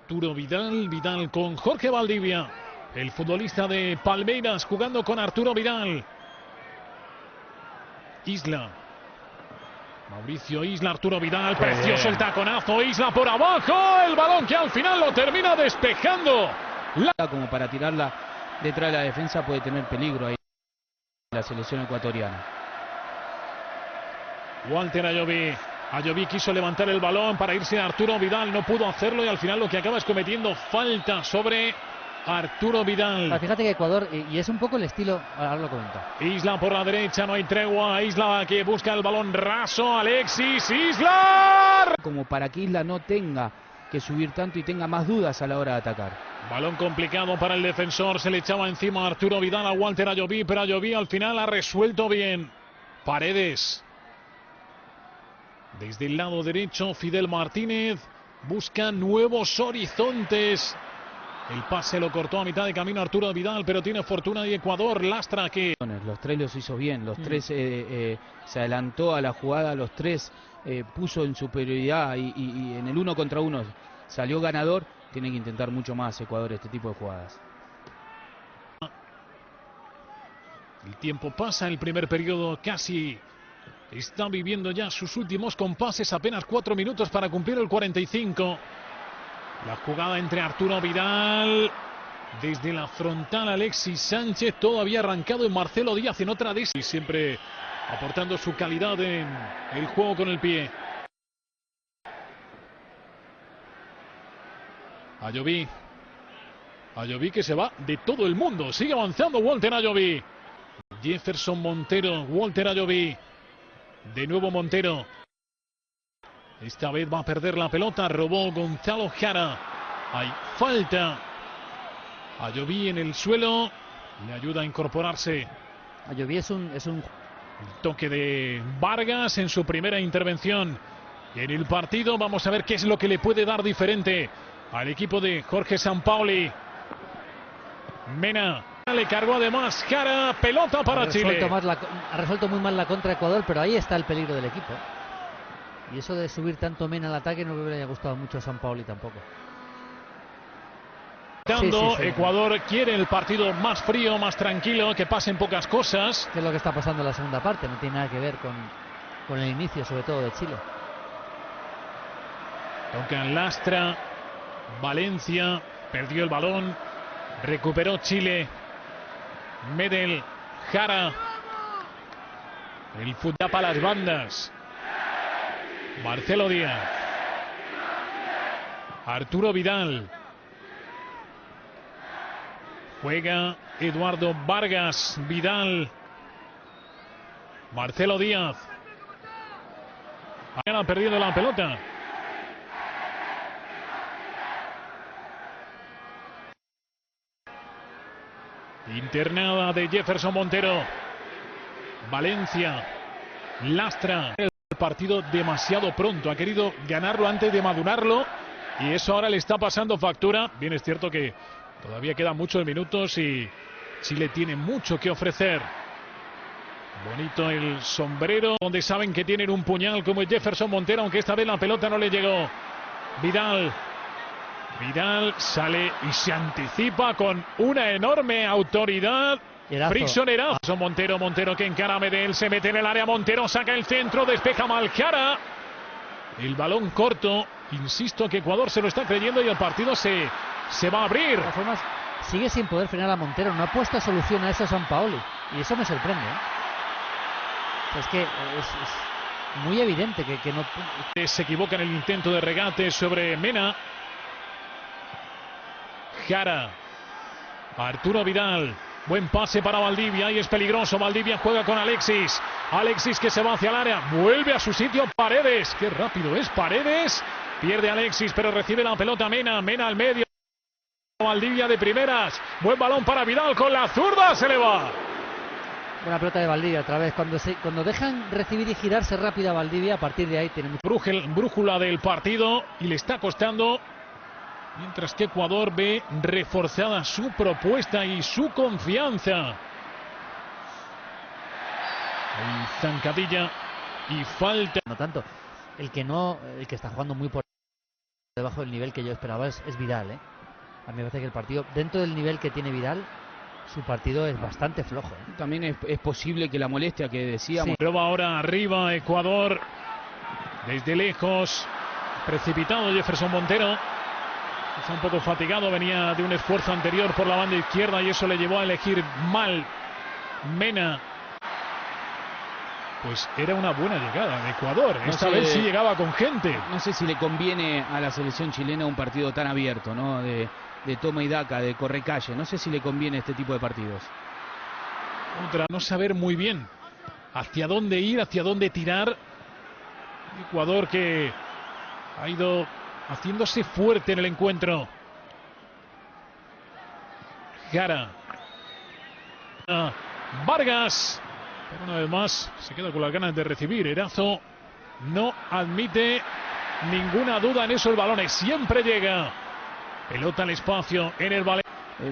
Arturo Vidal, Vidal con Jorge Valdivia, el futbolista de Palmeiras jugando con Arturo Vidal. Isla. Mauricio Isla, Arturo Vidal, precioso el taconazo, Isla por abajo, el balón que al final lo termina despejando. Como para tirarla detrás de la defensa puede tener peligro ahí la selección ecuatoriana. Walter Ayoví. Ayoví quiso levantar el balón para irse a Arturo Vidal, no pudo hacerlo y al final lo que acaba es cometiendo falta sobre Arturo Vidal. Fíjate que Ecuador, y es un poco el estilo, ahora lo comento. Isla por la derecha, no hay tregua, Isla que busca el balón raso, Alexis, Isla. Como para que Isla no tenga que subir tanto y tenga más dudas a la hora de atacar. Balón complicado para el defensor, se le echaba encima a Arturo Vidal, a Walter Ayoví, pero Ayoví al final ha resuelto bien. Paredes. Desde el lado derecho, Fidel Martínez busca nuevos horizontes. El pase lo cortó a mitad de camino Arturo Vidal, pero tiene fortuna de Ecuador. Lastra que... Los tres los hizo bien, los tres se adelantó a la jugada, los tres puso en superioridad y en el 1 contra 1 salió ganador. Tiene que intentar mucho más Ecuador este tipo de jugadas. El tiempo pasa, el primer periodo casi... está viviendo ya sus últimos compases, apenas 4 minutos para cumplir el 45. La jugada entre Arturo Vidal Desde la frontal Alexis Sánchez, todo había arrancado en Marcelo Díaz en otra de y siempre aportando su calidad en el juego con el pie. Ayoví que se va de todo el mundo, sigue avanzando Walter Ayoví. Jefferson Montero, Walter Ayoví, de nuevo Montero. Esta vez va a perder la pelota, robó Gonzalo Jara. Hay falta. Ayoví en el suelo, le ayuda a incorporarse. Ayoví es un El toque de Vargas en su primera intervención en el partido. Vamos a ver qué es lo que le puede dar diferente al equipo de Jorge Sampaoli. Mena le cargó además Jara, pelota para Chile. Ha resuelto muy mal la contra Ecuador, pero ahí está el peligro del equipo. Y eso de subir tanto Mena al ataque no le haya gustado mucho a Sampaoli tampoco. Sí. Ecuador quiere el partido más frío, más tranquilo, que pasen pocas cosas. ¿Qué es lo que está pasando en la segunda parte? No tiene nada que ver con el inicio, sobre todo de Chile. Tocan Lastra, Valencia, perdió el balón, recuperó Chile. Medel, Jara. El fútbol para las bandas. Marcelo Díaz. Arturo Vidal. Juega Eduardo Vargas, Vidal, Marcelo Díaz. Ahora perdiendo la pelota. Internada de Jefferson Montero. Valencia, Lastra. El partido demasiado pronto, ha querido ganarlo antes de madurarlo y eso ahora le está pasando factura. Bien, es cierto que todavía quedan muchos minutos y Chile tiene mucho que ofrecer. Bonito el sombrero, donde saben que tienen un puñal como es Jefferson Montero, aunque esta vez la pelota no le llegó. Vidal sale y se anticipa con una enorme autoridad. Prisionerazo. Montero que encara a Medel, se mete en el área. Montero saca el centro, despeja mal Jara. El balón corto. Insisto que Ecuador se lo está creyendo y el partido se va a abrir. De todas formas, sigue sin poder frenar a Montero. No ha puesto solución a eso Sampaoli. Y eso me sorprende, ¿eh? Es que es muy evidente que no... Se equivoca en el intento de regate sobre Mena. Jara. Arturo Vidal. Buen pase para Valdivia y es peligroso. Valdivia juega con Alexis. Alexis que se va hacia el área. Vuelve a su sitio Paredes. Qué rápido es Paredes. Pierde Alexis, pero recibe la pelota Mena. Mena al medio. Valdivia de primeras. Buen balón para Vidal con la zurda. Se le va. Buena pelota de Valdivia otra vez. Cuando dejan recibir y girarse rápido a Valdivia, a partir de ahí tiene mucho... Brújula del partido y le está costando. Mientras que Ecuador ve reforzada su propuesta y su confianza. Hay zancadilla y falta. No tanto. El que está jugando muy por debajo del nivel que yo esperaba es Vidal, ¿eh? A mí me parece que el partido, dentro del nivel que tiene Vidal, su partido es bastante flojo, ¿eh? También es posible que la molestia que decíamos. Sí. Pero va ahora arriba Ecuador. Desde lejos. Precipitado Jefferson Montero. Está un poco fatigado, venía de un esfuerzo anterior por la banda izquierda y eso le llevó a elegir mal Mena. Pues era una buena llegada de Ecuador. Esta vez sí llegaba con gente. No sé si le conviene a la selección chilena un partido tan abierto, ¿no? De toma y daca, de correcalle. No sé si le conviene este tipo de partidos. Contra no saber muy bien hacia dónde ir, hacia dónde tirar. Ecuador que ha ido haciéndose fuerte en el encuentro. Jara. Vargas. Pero una vez más se queda con las ganas de recibir. Erazo no admite ninguna duda en esos balones. Siempre llega. Pelota al espacio en el balón.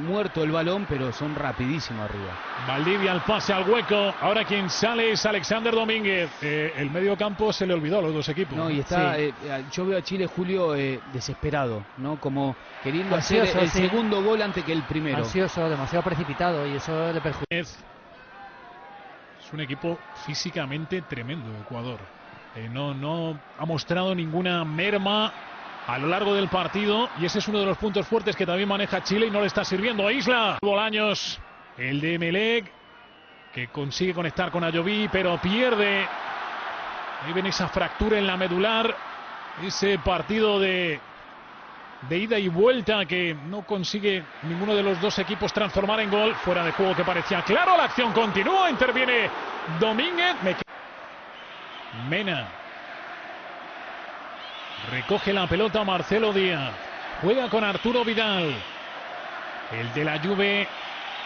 Muerto el balón, pero son rapidísimos arriba. Valdivia al pase al hueco. Ahora quien sale es Alexander Domínguez. El medio campo se le olvidó a los dos equipos. No, y está. Sí. Yo veo a Chile, Julio, desesperado, ¿no? Como queriendo hacer el segundo gol antes que el primero. Ansioso, demasiado precipitado y eso le perjudica. Es un equipo físicamente tremendo, Ecuador. No ha mostrado ninguna merma a lo largo del partido, y ese es uno de los puntos fuertes que también maneja Chile y no le está sirviendo a Isla. Bolaños, el de Emelec, que consigue conectar con Ayoví, pero pierde. Ahí ven esa fractura en la medular, ese partido de ida y vuelta que no consigue ninguno de los dos equipos transformar en gol. Fuera de juego que parecía claro, la acción continúa, interviene Domínguez. Mena recoge la pelota Marcelo Díaz, juega con Arturo Vidal, el de la Juve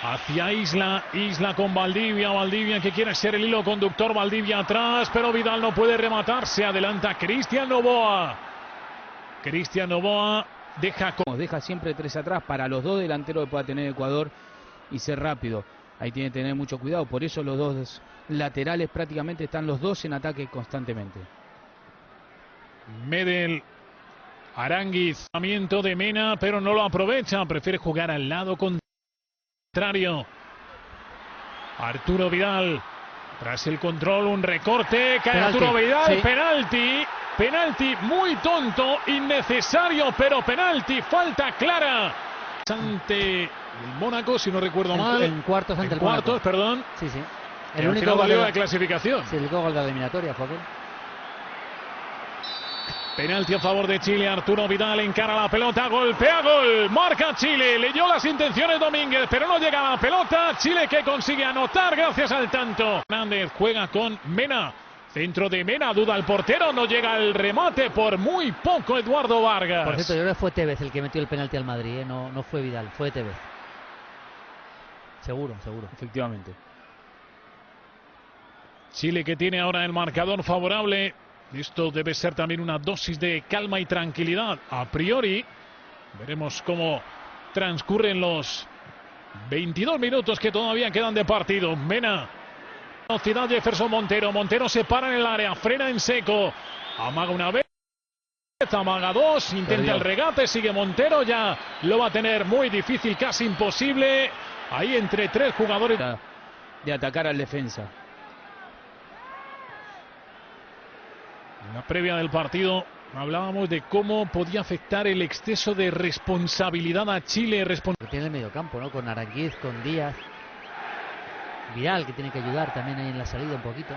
hacia Isla, Isla con Valdivia, Valdivia que quiere ser el hilo conductor, Valdivia atrás, pero Vidal no puede rematar, se adelanta Cristian Noboa. Cristian Noboa deja siempre 3 atrás para los dos delanteros que pueda tener Ecuador y ser rápido. Ahí tiene que tener mucho cuidado, por eso los dos laterales prácticamente están los dos en ataque constantemente. Medel, Aránguiz, lanzamiento de Mena, pero no lo aprovecha, prefiere jugar al lado contrario. Arturo Vidal, tras el control, un recorte, cae penalti. Arturo Vidal, sí. Penalti muy tonto, innecesario, pero penalti, falta clara. Ante el Mónaco, si no recuerdo mal. En cuartos ante el Mónaco. Perdón. Sí. El único gol de clasificación. Sí, el único gol de la eliminatoria fue aquel. Penalti a favor de Chile, Arturo Vidal encara la pelota, golpea, gol, marca Chile, leyó las intenciones Domínguez, pero no llega a la pelota, Chile que consigue anotar gracias al tanto. Hernández juega con Mena, centro de Mena, duda el portero, no llega el remate por muy poco Eduardo Vargas. Por cierto, yo creo que fue Tevez el que metió el penalti al Madrid, no fue Vidal, fue Tevez. Seguro. Efectivamente. Chile que tiene ahora el marcador favorable. Esto debe ser también una dosis de calma y tranquilidad. A priori, veremos cómo transcurren los 22 minutos que todavía quedan de partido. Mena, velocidad Jefferson Montero. Montero se para en el área, frena en seco. Amaga una vez, amaga dos, intenta el regate, sigue Montero. Ya lo va a tener muy difícil, casi imposible. Ahí entre 3 jugadores. De atacar al defensa. En la previa del partido hablábamos de cómo podía afectar el exceso de responsabilidad a Chile. Tiene el mediocampo, ¿no? Con Aránguiz, con Díaz, Vidal, que tiene que ayudar también ahí en la salida un poquito.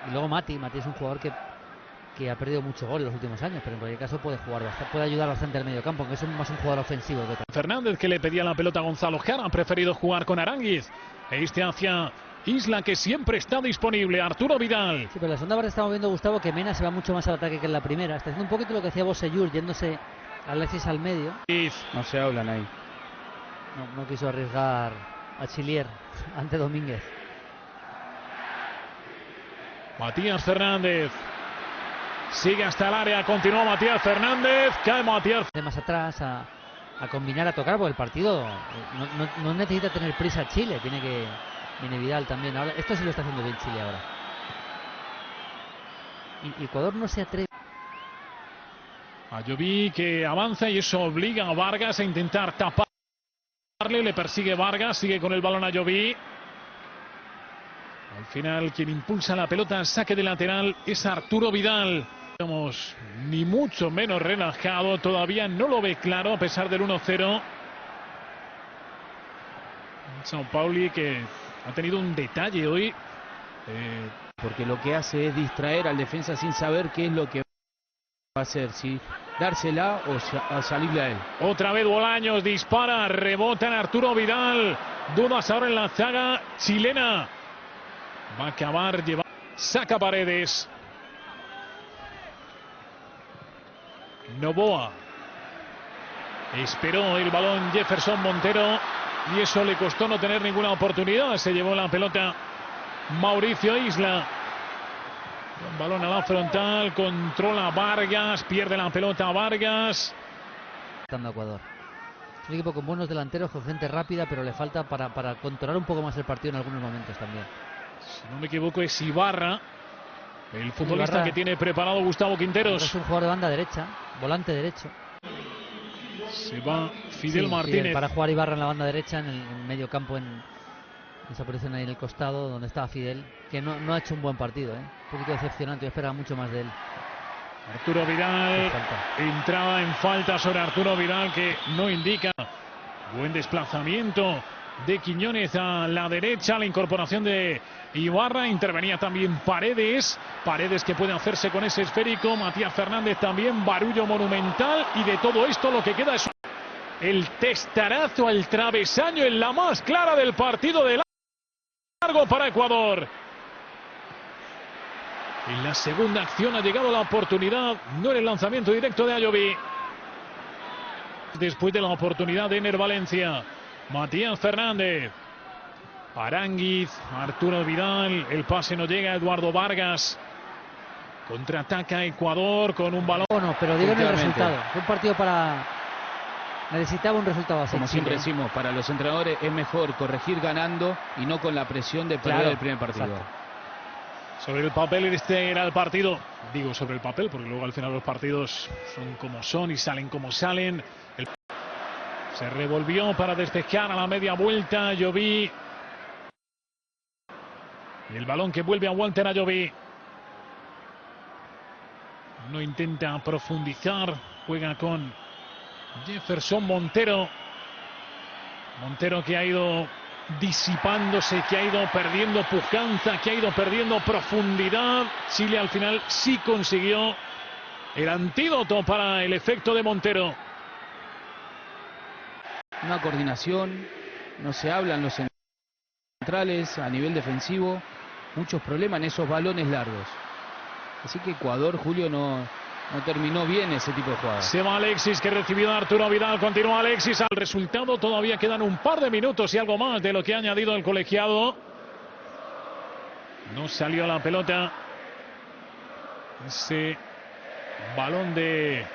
Y luego Mati es un jugador que ha perdido mucho gol en los últimos años, pero en cualquier caso puede ayudar bastante al mediocampo, aunque es más un jugador ofensivo que otro. Fernández, que le pedía la pelota a Gonzalo Jara, ha preferido jugar con Aránguiz. Hacia Isla, que siempre está disponible. Arturo Vidal. Sí, pero en la segunda parte estamos viendo, Gustavo, que Mena se va mucho más al ataque que en la primera. Está haciendo un poquito lo que hacía Bosellur, yéndose Alexis al medio. No se hablan ahí. No quiso arriesgar a Chilier ante Domínguez. Matías Fernández sigue hasta el área, continúa Matías Fernández, cae Matías. De más atrás a combinar, a tocar, porque el partido no necesita tener prisa Chile, viene Vidal también. Ahora, esto sí lo está haciendo bien Chile ahora. Y Ecuador no se atreve. Ayoví que avanza y eso obliga a Vargas a intentar taparle, le persigue Vargas, sigue con el balón Ayoví. Al final quien impulsa la pelota al saque de lateral es Arturo Vidal. Ni mucho menos relajado, todavía no lo ve claro a pesar del 1-0. São Paulo que ha tenido un detalle hoy. Porque lo que hace es distraer al defensa sin saber qué es lo que va a hacer, si dársela o salirle a él. Otra vez Bolaños dispara, rebota en Arturo Vidal. Dudas ahora en la zaga chilena. Va a acabar llevando. Saca Paredes. Noboa. Esperó el balón Jefferson Montero y eso le costó no tener ninguna oportunidad. Se llevó la pelota Mauricio Isla. Un balón a la frontal, controla Vargas, pierde la pelota Vargas. Ecuador. Es un equipo con buenos delanteros, con gente rápida, pero le falta para controlar un poco más el partido en algunos momentos también. Si no me equivoco es Ibarra, el futbolista que tiene preparado Gustavo Quinteros. Es un jugador de banda derecha, volante derecho. Se va Fidel Martínez. Fidel, para jugar Ibarra en la banda derecha, en el medio campo, en esa posición ahí en el costado, donde estaba Fidel, que no ha hecho un buen partido, Un poquito decepcionante, yo esperaba mucho más de él. Arturo Vidal, entrada en falta sobre Arturo Vidal, que no indica. Buen desplazamiento de Quiñones a la derecha, la incorporación de Ibarra, intervenía también Paredes que puede hacerse con ese esférico, Matías Fernández también, barullo monumental, y de todo esto lo que queda es el testarazo al travesaño en la más clara del partido de largo para Ecuador. En la segunda acción ha llegado la oportunidad, no en el lanzamiento directo de Ayoví. Después de la oportunidad de Ener Valencia, Matías Fernández, Aránguiz, Arturo Vidal, el pase no llega, Eduardo Vargas, contraataca Ecuador con un balón. Bueno, pero digo en el resultado, fue un partido para... Necesitaba un resultado así. Como siempre decimos, para los entrenadores es mejor corregir ganando y no con la presión de perder el primer partido. Exacto. Sobre el papel este era el partido, digo sobre el papel porque luego al final los partidos son como son y salen como salen. Se revolvió para despejar a la media vuelta Ayoví. Y el balón que vuelve a Walter Ayoví. No intenta profundizar, juega con Jefferson Montero. Montero que ha ido disipándose, que ha ido perdiendo pujanza, que ha ido perdiendo profundidad. Chile al final sí consiguió el antídoto para el efecto de Montero. Una coordinación, no se hablan los centrales a nivel defensivo, muchos problemas en esos balones largos. Así que Ecuador, Julio, no terminó bien ese tipo de jugadas. Se va Alexis, que recibió a Arturo Vidal. Continúa Alexis al resultado. Todavía quedan un par de minutos y algo más de lo que ha añadido el colegiado. No salió la pelota. Ese balón de